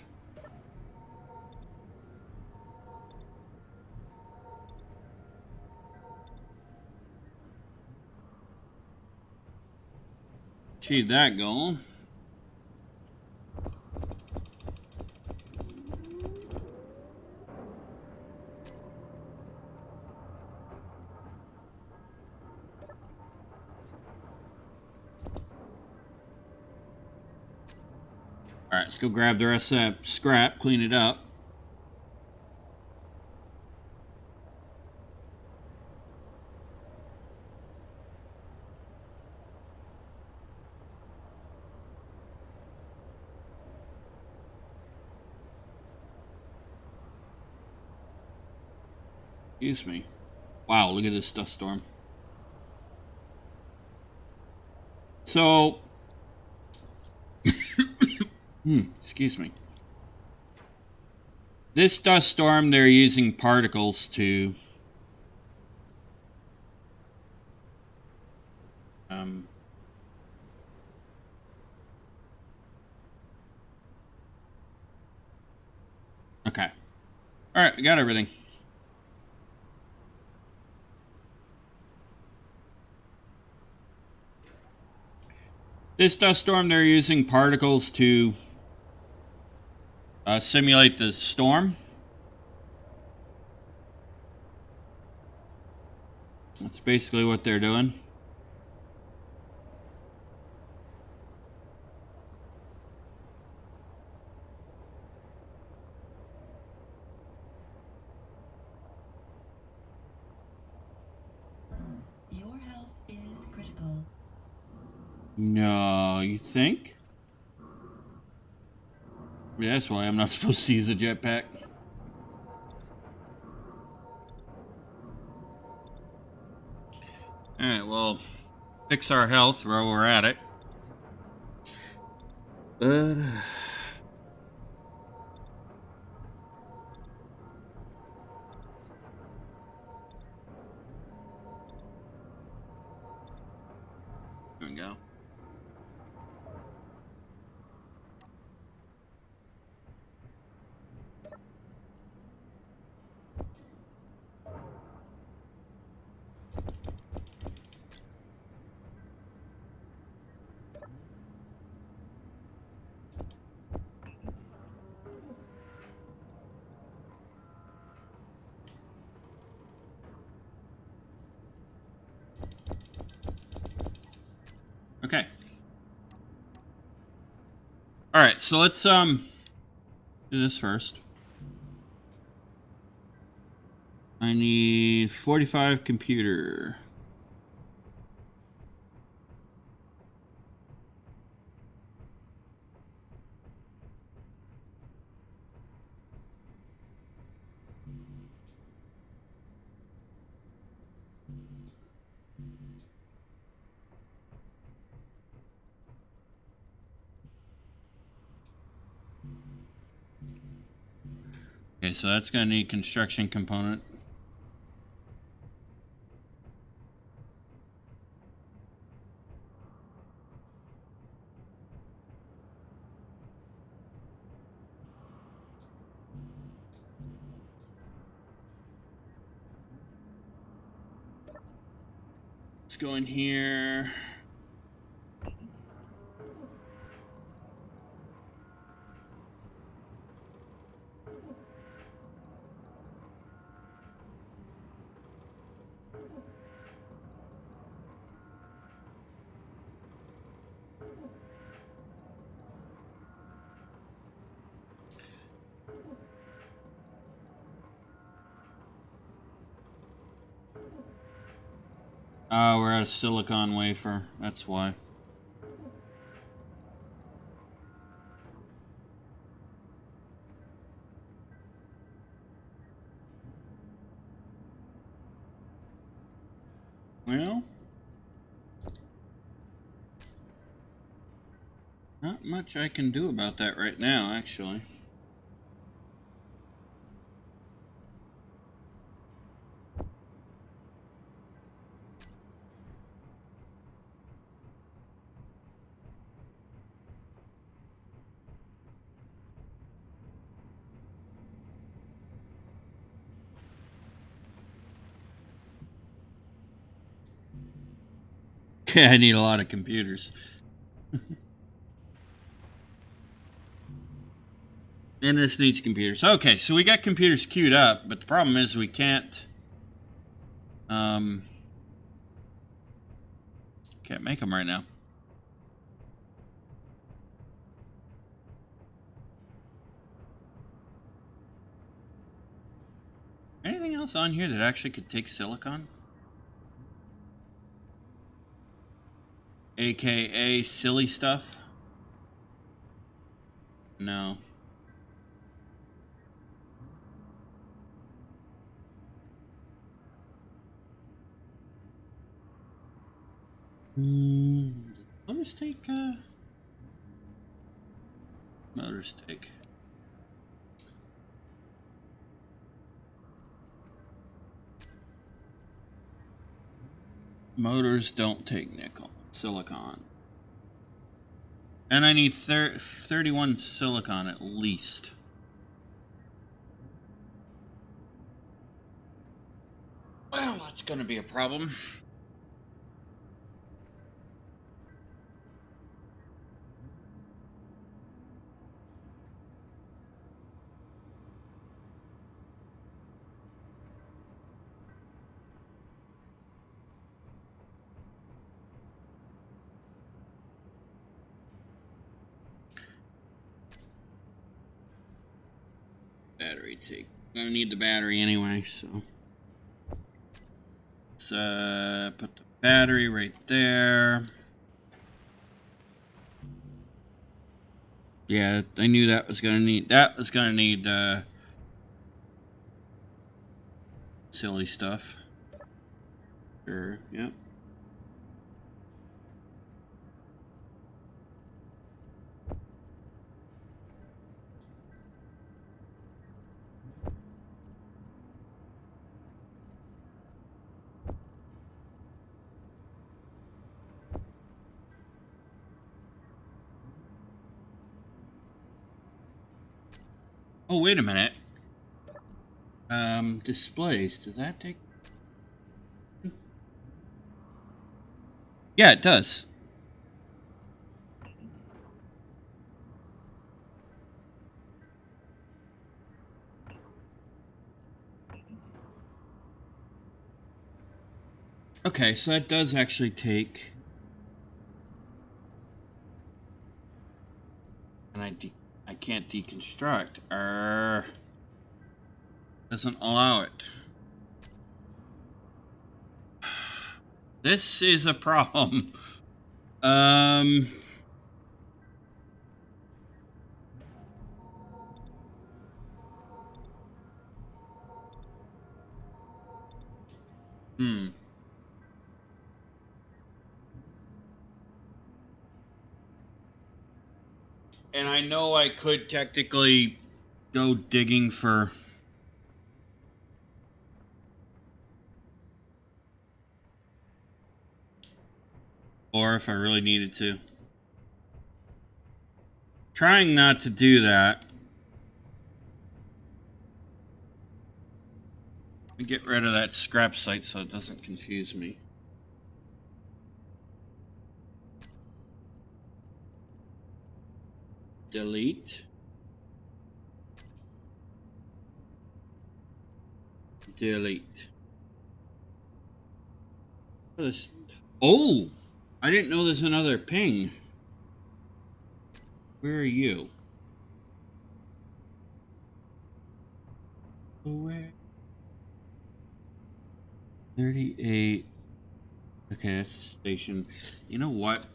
achieved that goal. Alright, let's go grab the rest of that scrap, clean it up. Excuse me. Wow, look at this dust storm. So... excuse me. This dust storm, they're using particles to... okay. Alright, we got everything. This dust storm, they're using particles to simulate the storm. That's basically what they're doing. Your health is critical. No, you think? Yeah, that's why I'm not supposed to use a jetpack. Alright, well, fix our health while we're at it. But... there we go. Okay. Alright, so let's do this first. I need 45 computer. Okay, so that's going to need construction component. Let's go in here. Oh, we're at a silicon wafer. That's why. Well, not much I can do about that right now, actually. Yeah, I need a lot of computers. And this needs computers. Okay, so we got computers queued up, but the problem is we can't make them right now. Anything else on here that actually could take silicon? AKA silly stuff? No. Motors take, motors take. Motors don't take nickel. Silicon. And I need 31 silicon at least. Well, that's going to be a problem. Battery take. I'm gonna need the battery anyway, so let's put the battery right there. Yeah, I knew that was gonna need silly stuff. Sure, yep. Oh, wait a minute. Displays, does that take... Yeah, it does. Okay, so that does actually take... And I can't deconstruct. Doesn't allow it. This is a problem. And I know I could technically go digging for Or if I really needed to. Trying not to do that. And get rid of that scrap site so it doesn't confuse me. Delete. Delete. Oh! I didn't know there's another ping. Where are you? Where? 38. Okay, that's the station. You know what?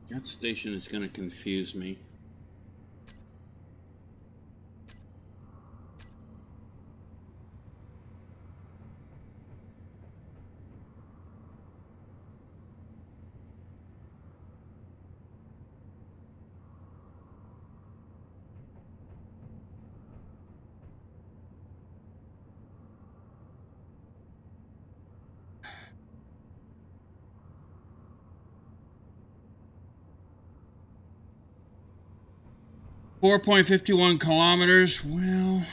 That station is going to confuse me. .51 kilometers. Well,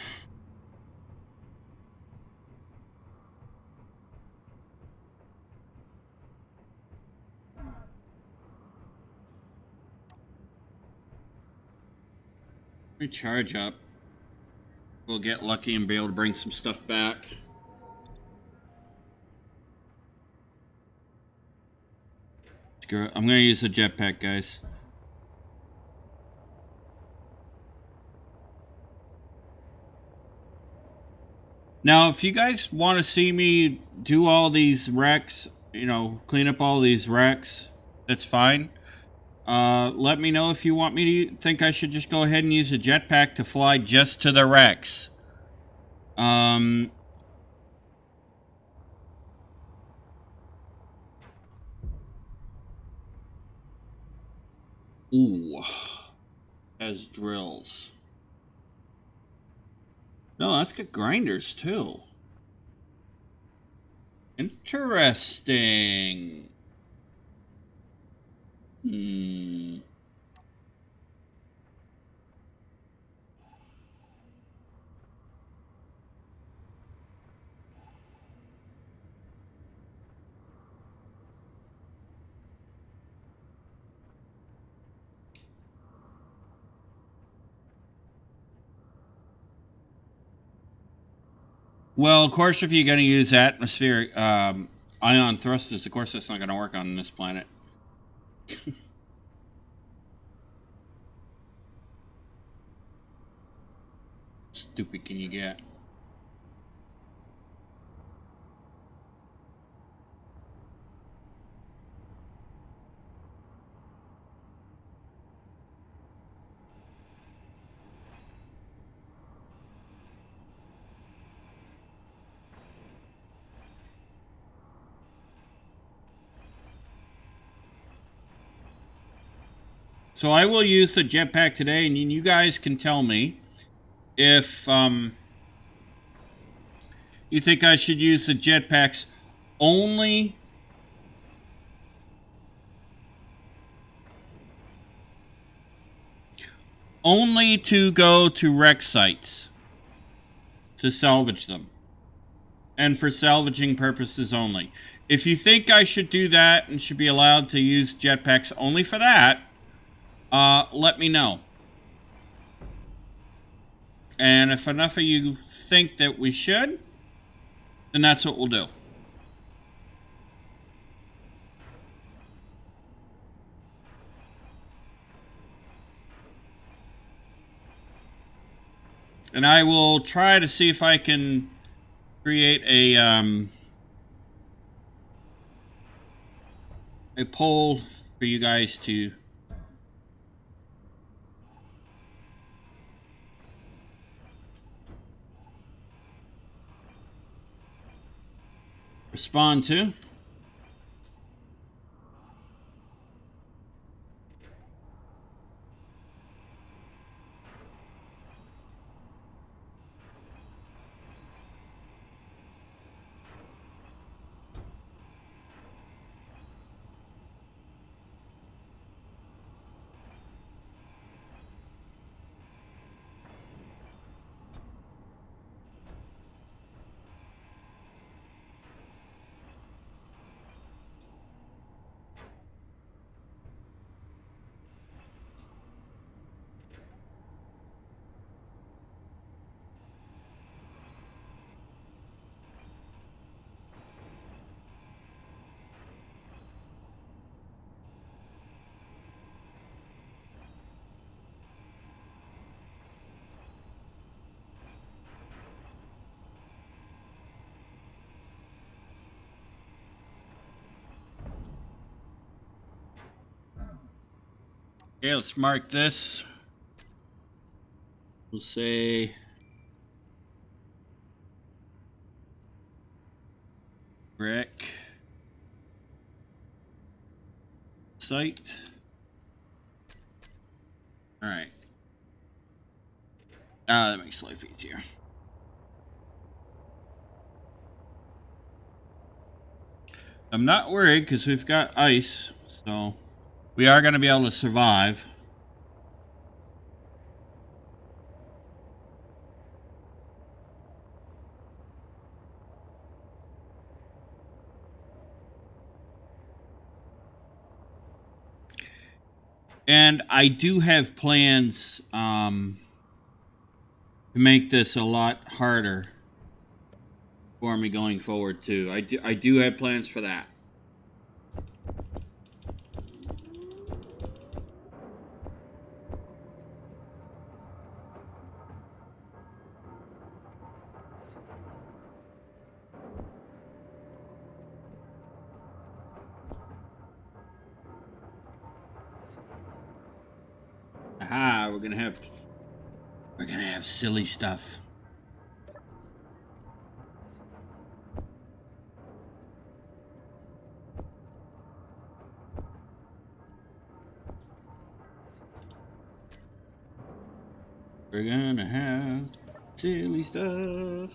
let me charge up. We'll get lucky and be able to bring some stuff back. Screw it. I'm going to use the jetpack, guys. Now, if you guys want to see me do all these wrecks, you know, clean up all these wrecks, that's fine. Let me know if you want me to think I should just go ahead and use a jetpack to fly just to the wrecks. Ooh. Has drills. No, that's got grinders too. Interesting. Well, of course, if you're going to use atmospheric ion thrusters, of course, that's not going to work on this planet. Stupid can you get? So I will use the jetpack today, and you guys can tell me if you think I should use the jetpacks only to go to wreck sites to salvage them, and for salvaging purposes only. If you think I should do that and should be allowed to use jetpacks only for that, let me know. And if enough of you think that we should, then that's what we'll do. And I will try to see if I can create a poll for you guys to respond to. Okay, let's mark this. We'll say wreck site. All right. That makes life easier. I'm not worried because we've got ice, so we are going to be able to survive. And I do have plans to make this a lot harder for me going forward too. I do have plans for that. Aha, we're gonna have silly stuff. We're gonna have silly stuff.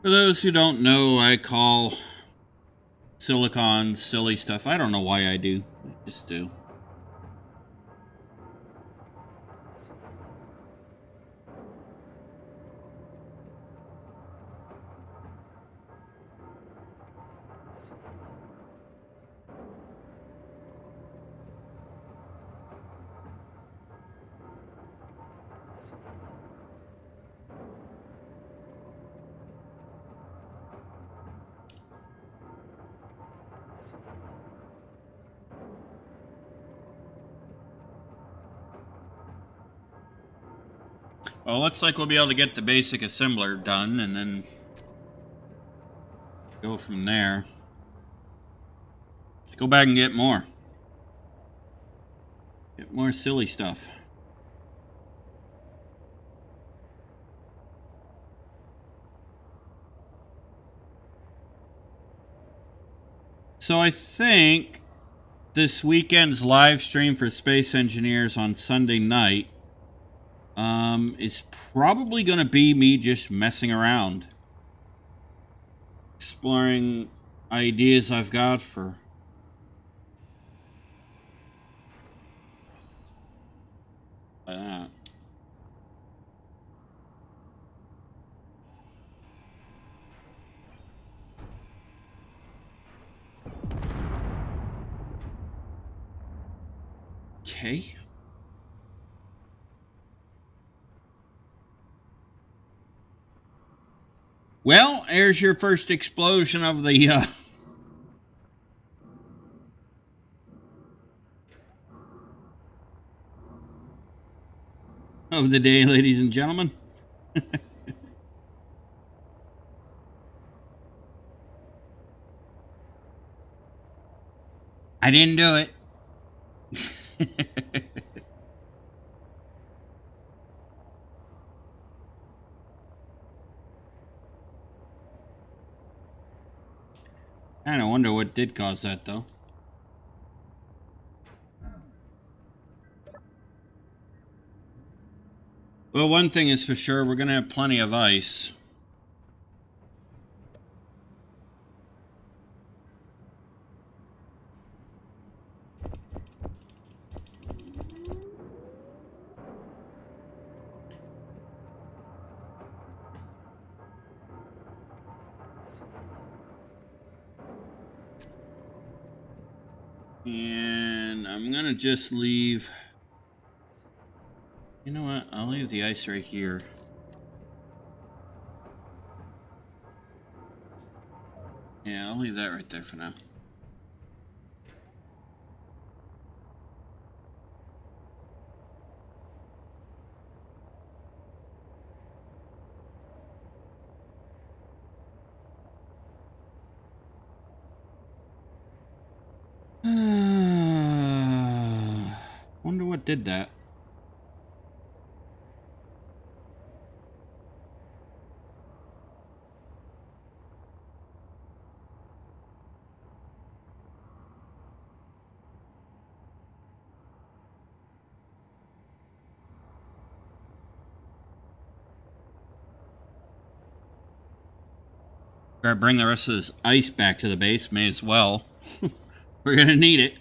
For those who don't know, I call silicon silly stuff. I don't know why I do. I just do. Well, it looks like we'll be able to get the basic assembler done and then go from there. Go back and get more. Get more silly stuff. So I think this weekend's live stream for Space Engineers on Sunday night is probably going to be me just messing around. Exploring ideas I've got for that. Okay. Well, there's your first explosion of the of the day, ladies and gentlemen. I didn't do it. I don't wonder what did cause that, though. Well, one thing is for sure, we're going to have plenty of ice. And I'm going to just leave... You know what? I'll leave the ice right here. Yeah, I'll leave that right there for now. What did that? Gotta bring the rest of this ice back to the base. May as well. We're gonna need it.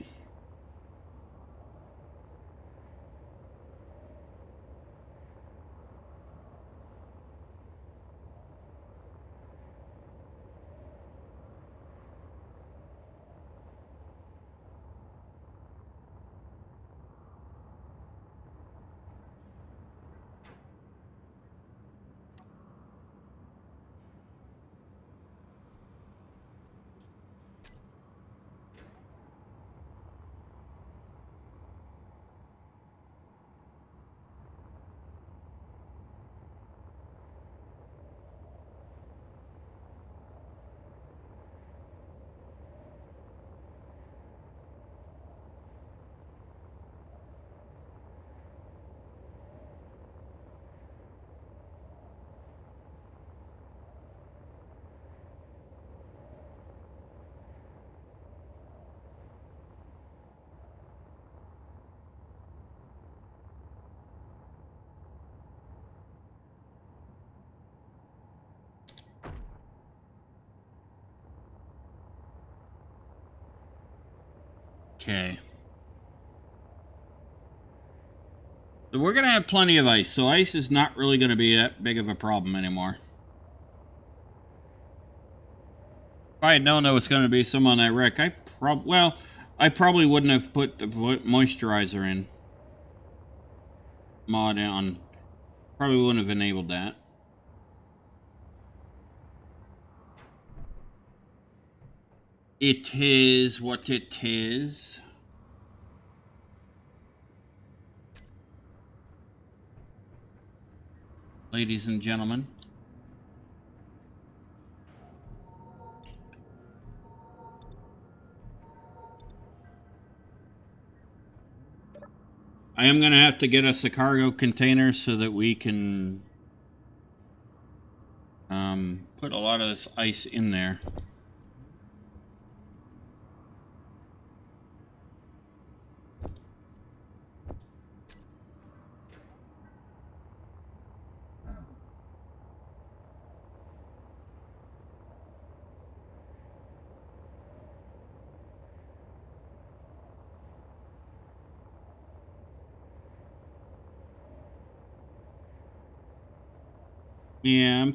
Okay. So we're going to have plenty of ice. So ice is not really going to be that big of a problem anymore. If I had known there was going to be some on that wreck, I probably wouldn't have put the moisturizer in. Mod on. Probably wouldn't have enabled that. It is what it is. Ladies and gentlemen. I am going to have to get us a cargo container so that we can put a lot of this ice in there. Yeah, I'm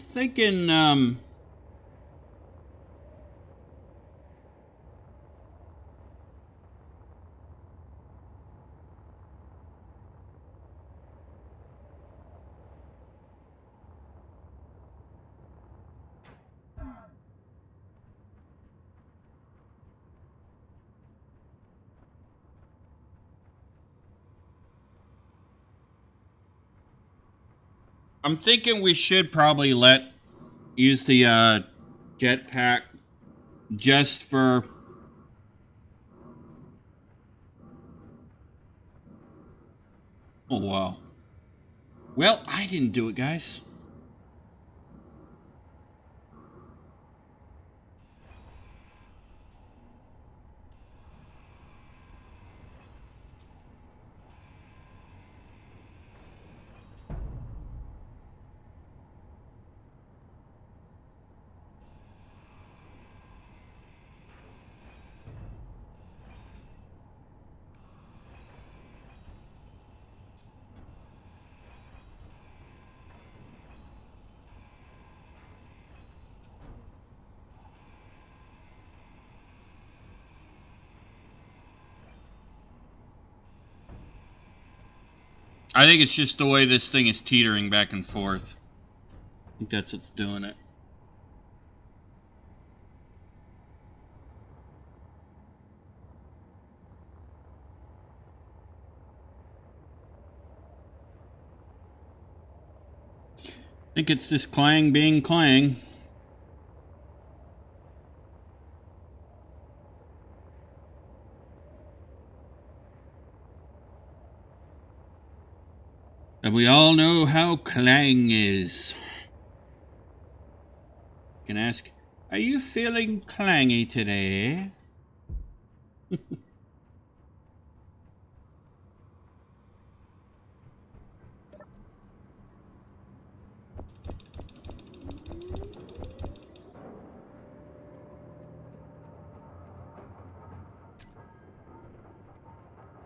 thinking, we should probably use the jetpack just for oh wow. Well, I didn't do it, guys. I think it's just the way this thing is teetering back and forth. I think that's what's doing it. I think it's this clang being clang. And we all know how Clang is. You can ask, are you feeling clangy today?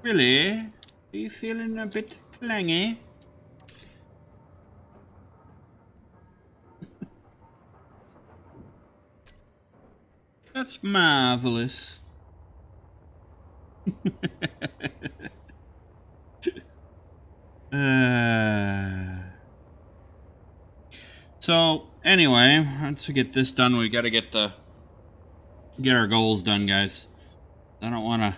Really? Are you feeling a bit clangy? That's marvelous. So anyway, once we get this done, we got to get our goals done, guys. I don't want to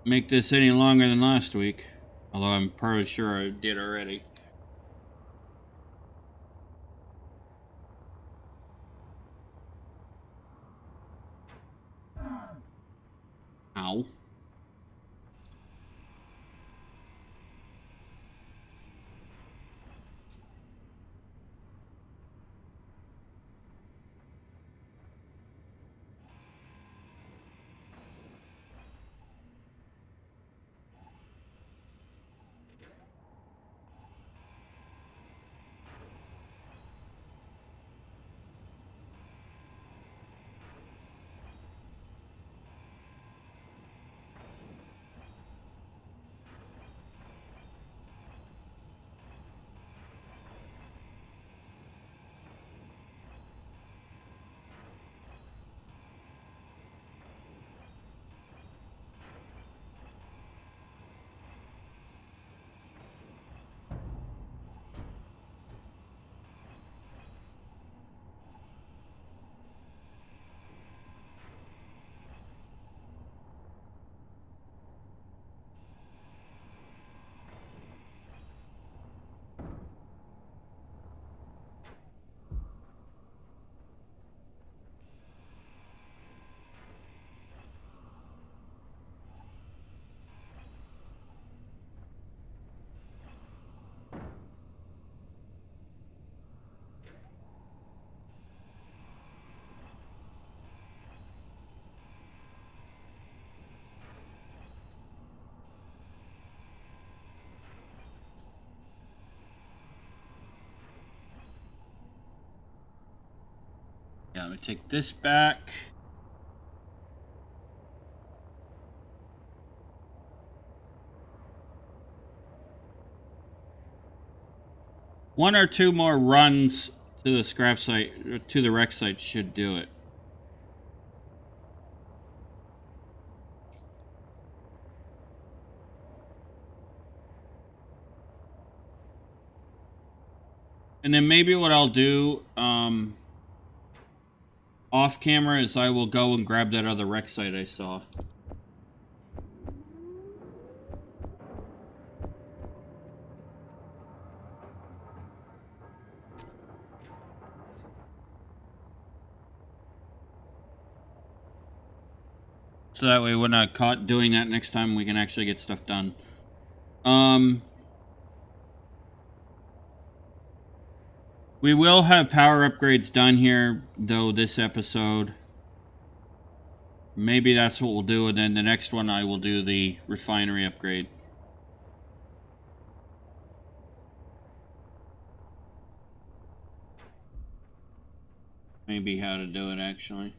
make this any longer than last week, although I'm probably sure I did already. Ow. Yeah, let me take this back. One or two more runs to the scrap site, or to the wreck site, should do it. And then maybe what I'll do off camera is I will go and grab that other wreck site I saw. So that way we're not caught doing that next time, we can actually get stuff done. We will have power upgrades done here, though, this episode. Maybe that's what we'll do, and then the next one I will do the refinery upgrade. Maybe how to do it, actually.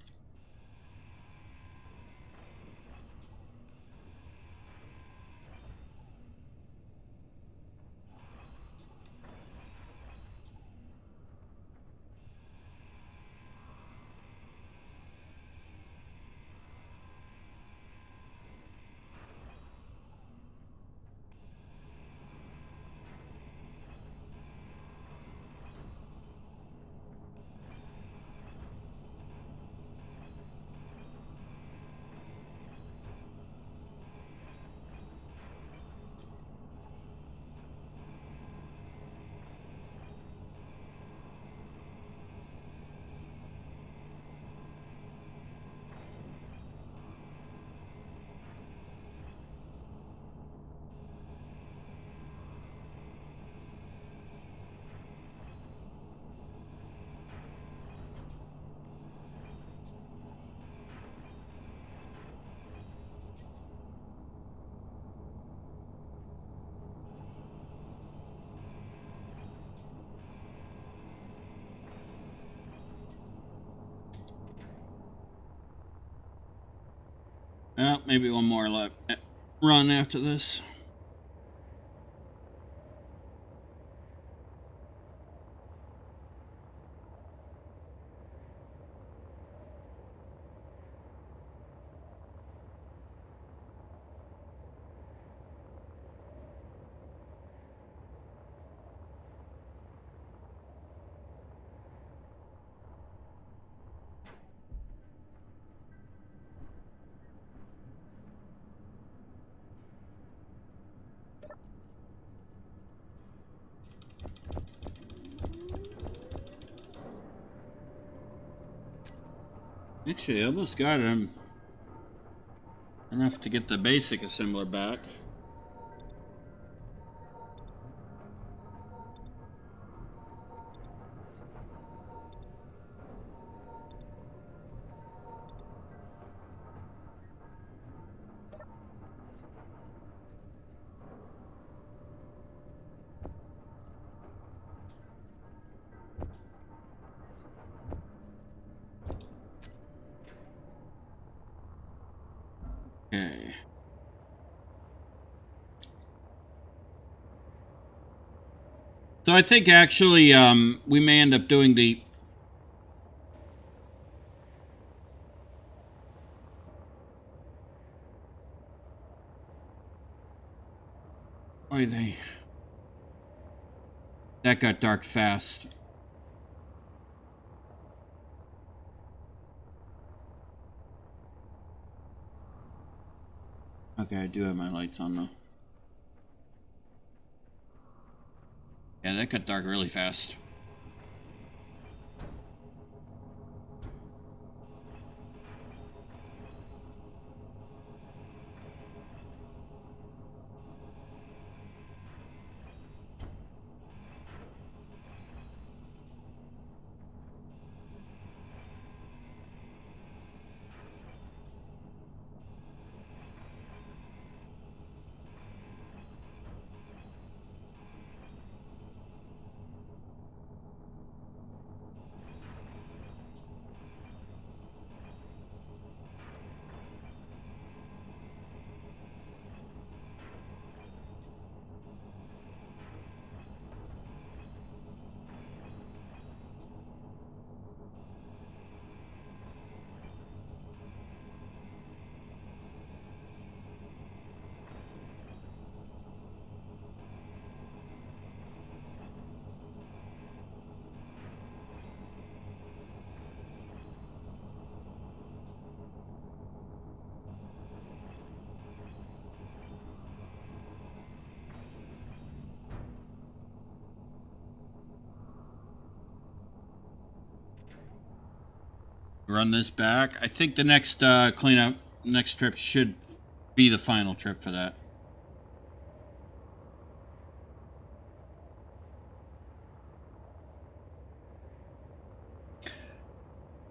Well, maybe one more run after this. Actually, I almost got him enough to get the basic assembler back. Okay. So I think actually we may end up doing the... Oy vey. That got dark fast. Okay, I do have my lights on though. Yeah, that got dark really fast. Run this back. I think the next cleanup, next trip should be the final trip for that.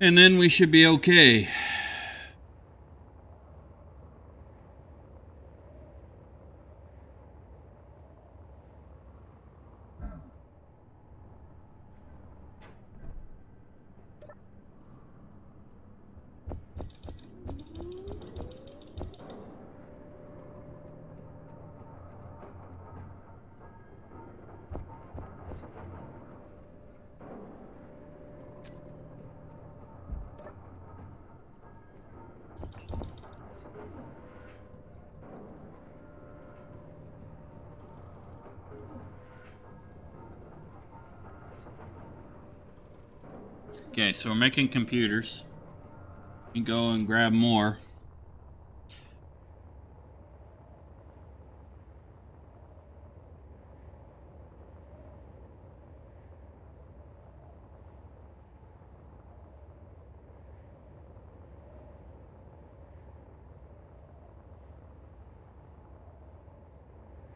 And then we should be okay. Okay, so we're making computers. We can go and grab more.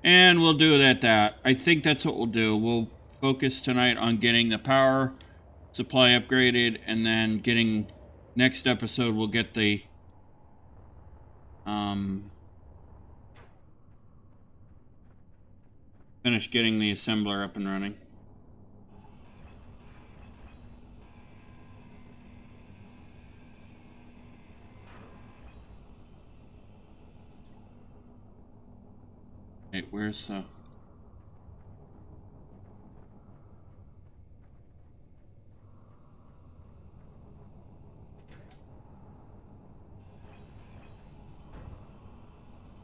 And we'll do it at that. I think that's what we'll do. We'll focus tonight on getting the power supply upgraded, and then getting... Next episode, we'll get the... finish getting the assembler up and running. Wait, where's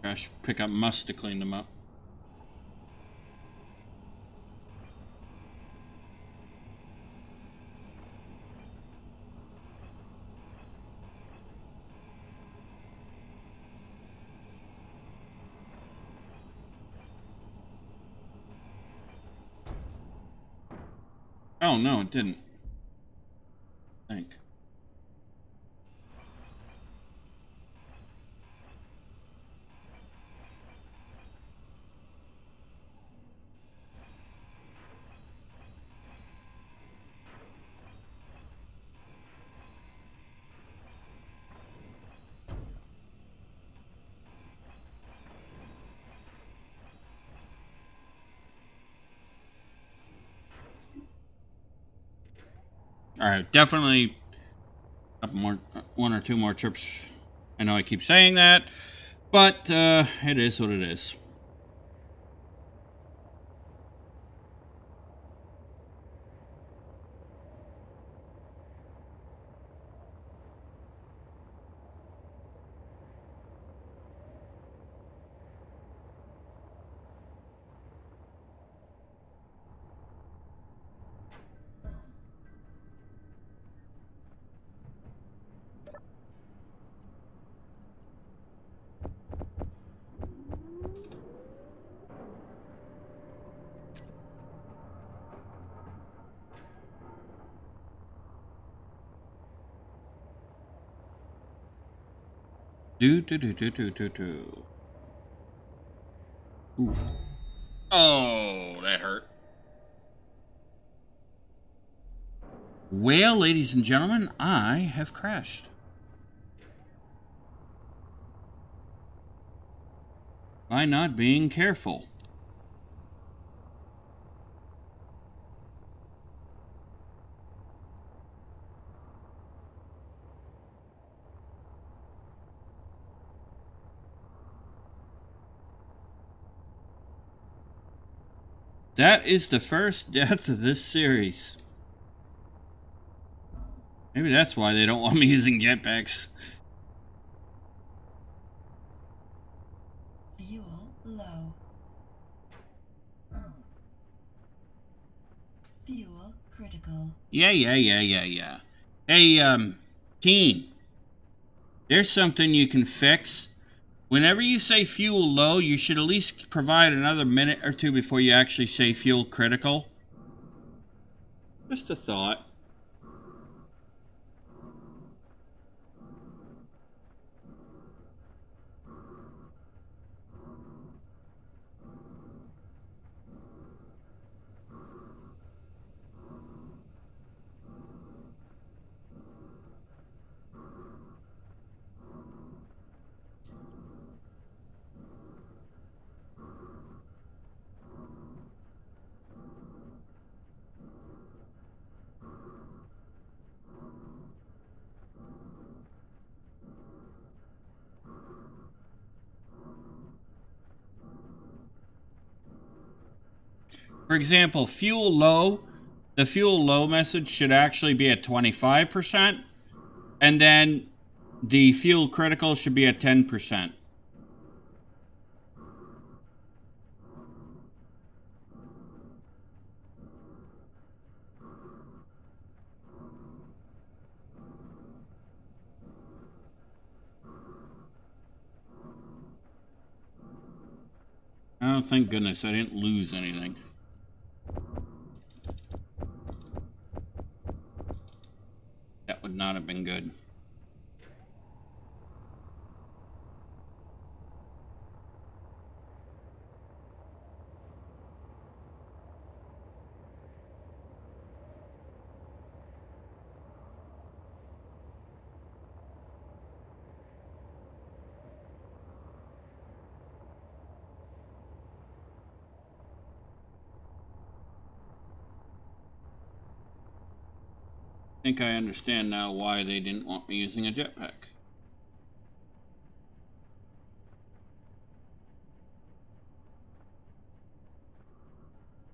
I should pick up must to clean them up. Oh no, it didn't. I think. Alright, definitely a couple more, one or two more trips. I know I keep saying that, but it is what it is. Do. Ooh. Oh, that hurt. Well, ladies and gentlemen, I have crashed. By not being careful. That is the first death of this series. Maybe that's why they don't want me using jetpacks. Fuel low. Fuel critical. Yeah. Hey, Keen. There's something you can fix. Whenever you say fuel low, you should at least provide another minute or two before you actually say fuel critical. Just a thought. For example, fuel low, the fuel low message should actually be at 25%, and then the fuel critical should be at 10%. Oh, thank goodness I didn't lose anything. That would not have been good. I think I understand now why they didn't want me using a jetpack.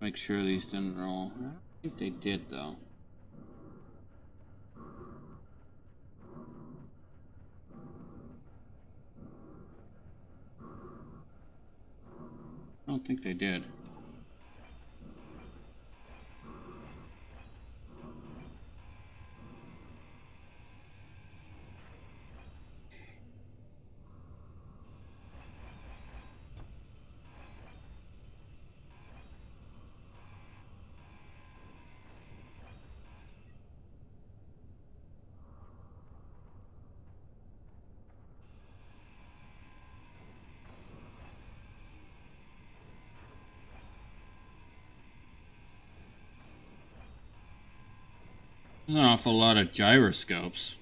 Make sure these didn't roll. I don't think they did, though. I don't think they did. There's an awful lot of gyroscopes.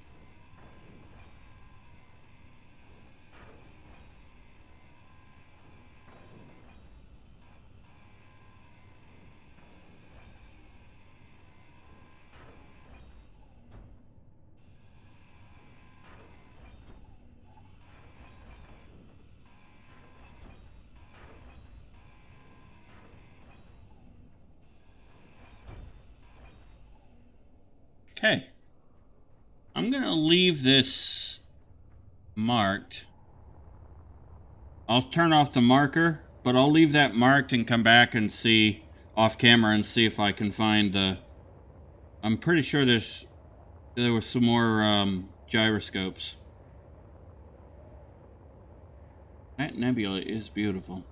Okay. I'm going to leave this marked. I'll turn off the marker, but I'll leave that marked and come back and see off camera and see if I can find the... I'm pretty sure there were some more gyroscopes. That nebula is beautiful.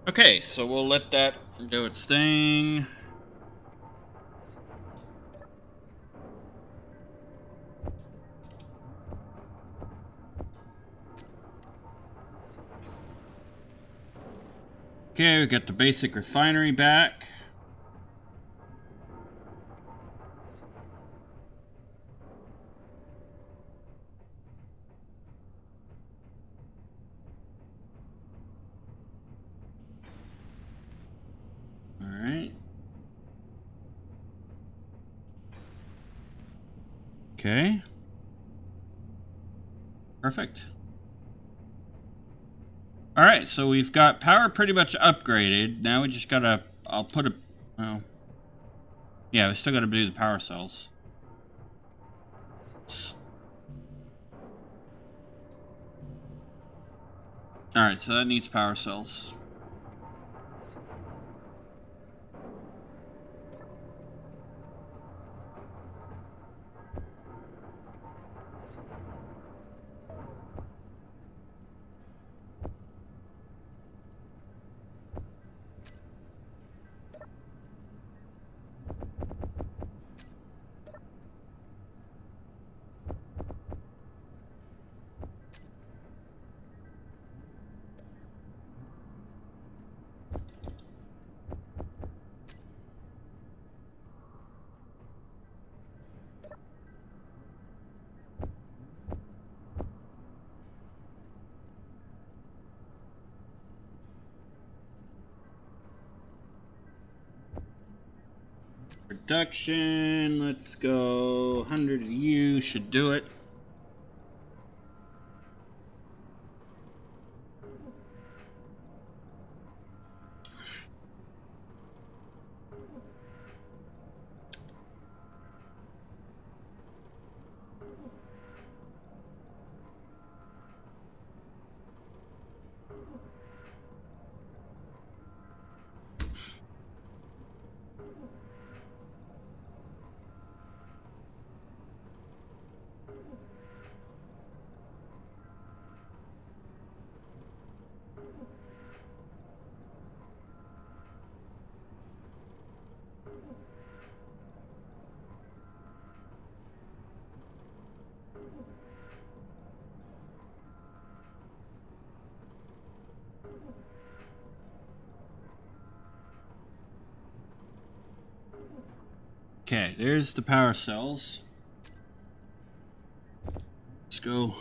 Okay, so we'll let that do its thing. Okay, we got the basic refinery back. Okay. Perfect. Alright, so we've got power pretty much upgraded. Now we just gotta... I'll put a... Well... Yeah, we still gotta do the power cells. Alright, so that needs power cells. Production, let's go 100 U should do it. Okay, there's the power cells. Let's go.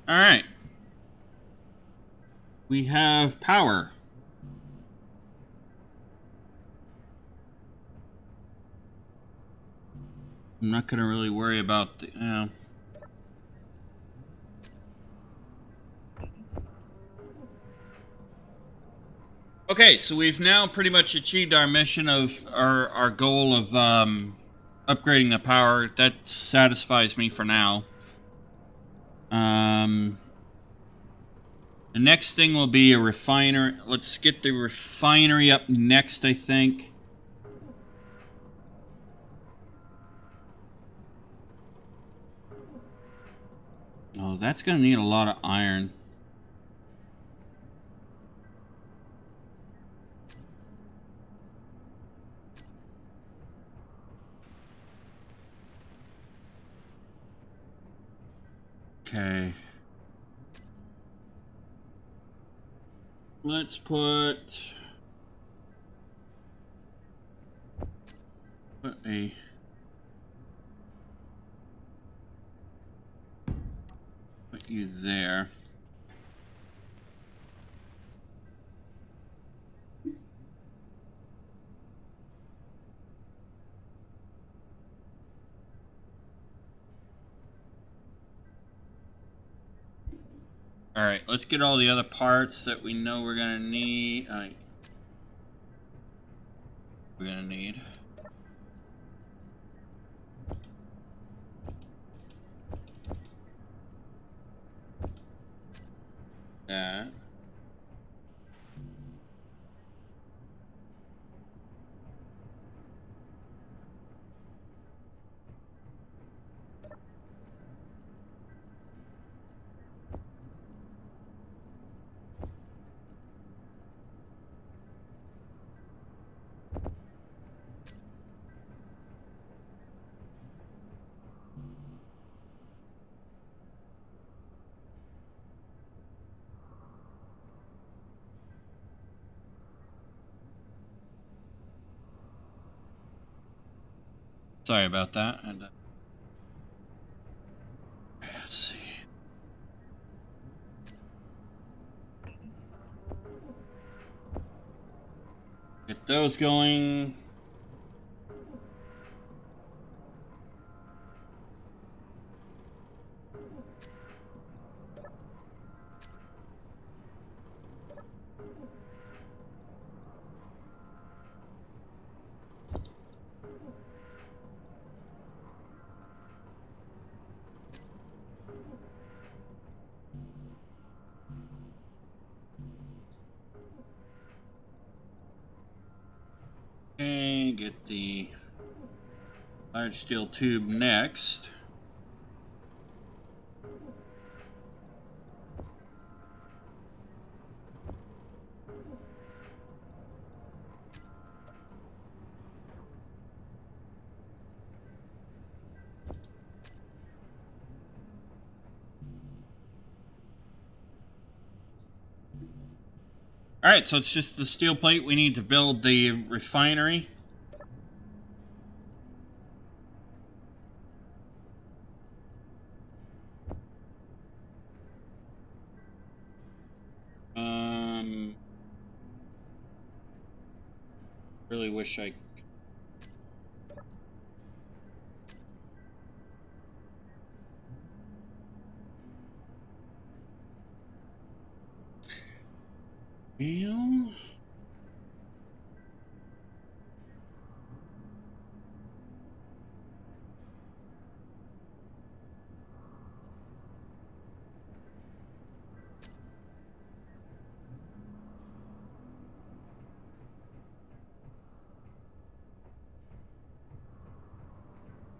All right. We have power. I'm not going to really worry about the... Okay, so we've now pretty much achieved our mission of our goal of upgrading the power. That satisfies me for now. The next thing will be a refinery. Let's get the refinery up next, I think. Oh, that's going to need a lot of iron. Okay. Let's put a... Put you there. Alright, let's get all the other parts that we know we're gonna need. We're gonna need. That. Sorry about that. And let's see. Get those going. Okay, get the large steel tube next. Alright, so it's just the steel plate. We need to build the refinery. Really wish I... Well...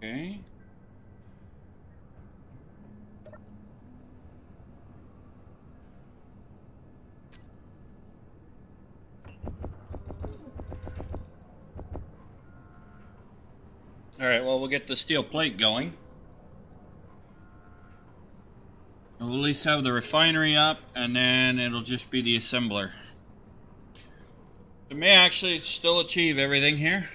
Okay. Alright, well, we'll get the steel plate going. We'll at least have the refinery up, and then it'll just be the assembler. It may actually still achieve everything here.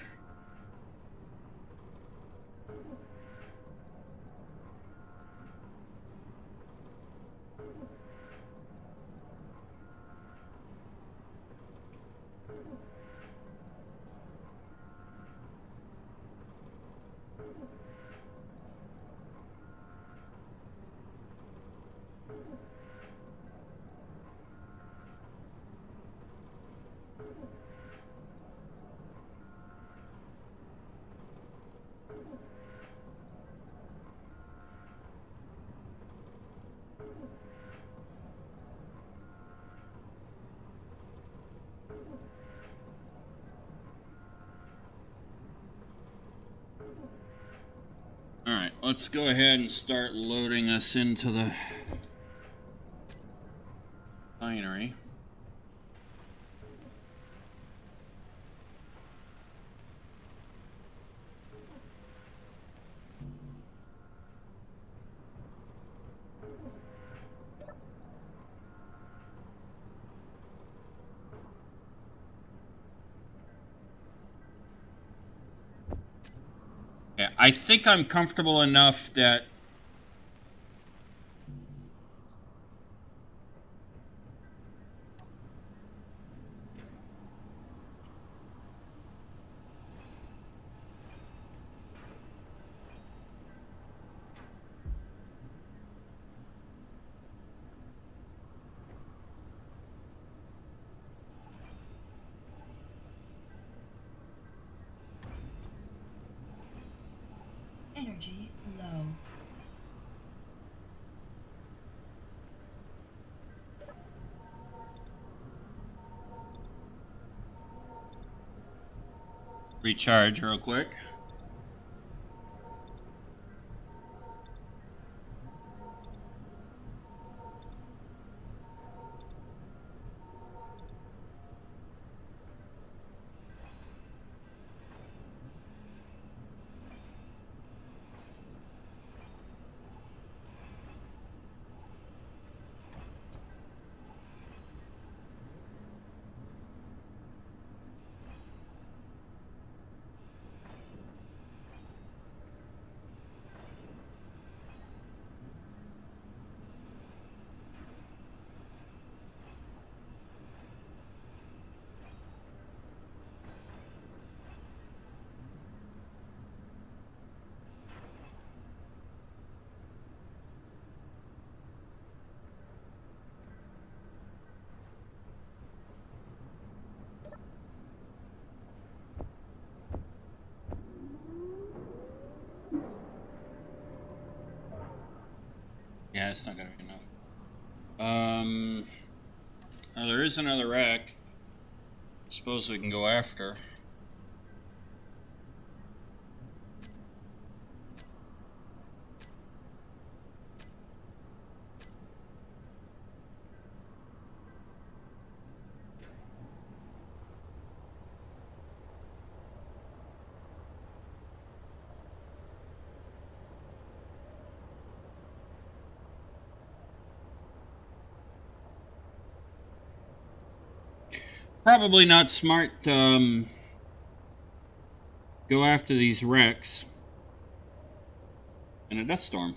Alright, let's go ahead and start loading us into the refinery. Yeah, I think I'm comfortable enough that Energy low. recharge real quick. Yeah, it's not gonna be enough. Now there is another rack. Suppose we can go after. Probably not smart to go after these wrecks in a dust storm.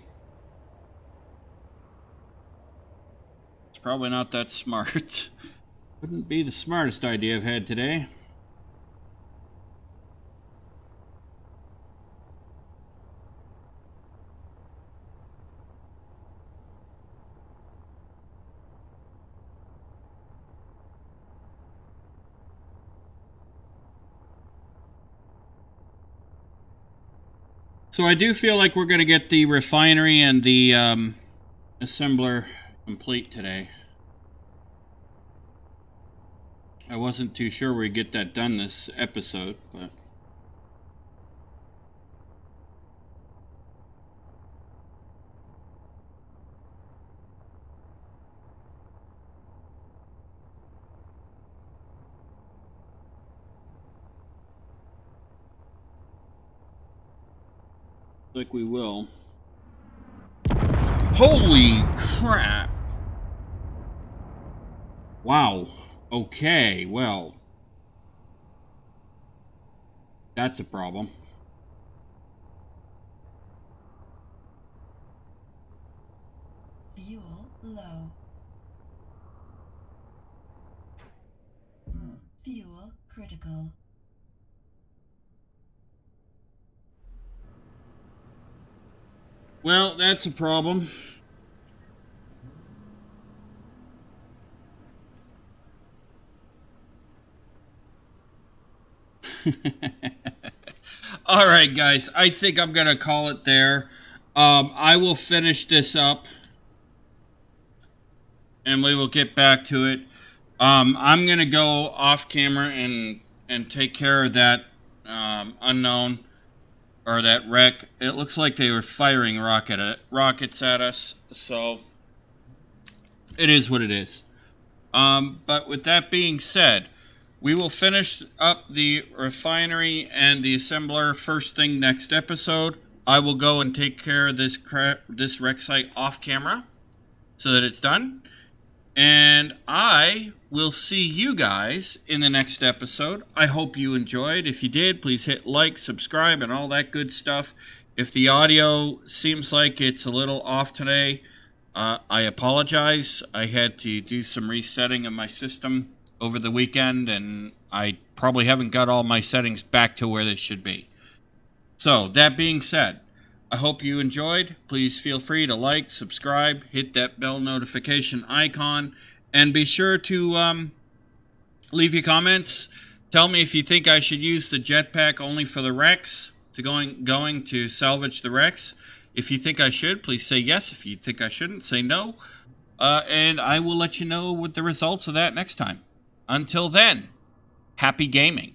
It's probably not that smart. Wouldn't be the smartest idea I've had today. So I do feel like we're going to get the refinery and the assembler complete today. I wasn't too sure we'd get that done this episode, but... Like we will. Holy crap! Wow. Okay, well. That's a problem. Fuel low. Fuel critical. Well, that's a problem. All right, guys. I think I'm going to call it there. I will finish this up. And we will get back to it. I'm going to go off camera and take care of that unknown. Or that wreck. It looks like they were firing rockets at us. So, it is what it is. But with that being said, we will finish up the refinery and the assembler first thing next episode. I will go and take care of this wreck site off camera so that it's done. And I will see you guys in the next episode. I hope you enjoyed. If you did, please hit like, subscribe, and all that good stuff. If the audio seems like it's a little off today, I apologize. I had to do some resetting of my system over the weekend, and I probably haven't got all my settings back to where they should be. So, that being said, I hope you enjoyed. Please feel free to like, subscribe, hit that bell notification icon, and be sure to leave your comments. Tell me if you think I should use the jetpack only for the wrecks, to going to salvage the wrecks. If you think I should, please say yes. If you think I shouldn't, say no. And I will let you know what the results of that next time. Until then, happy gaming.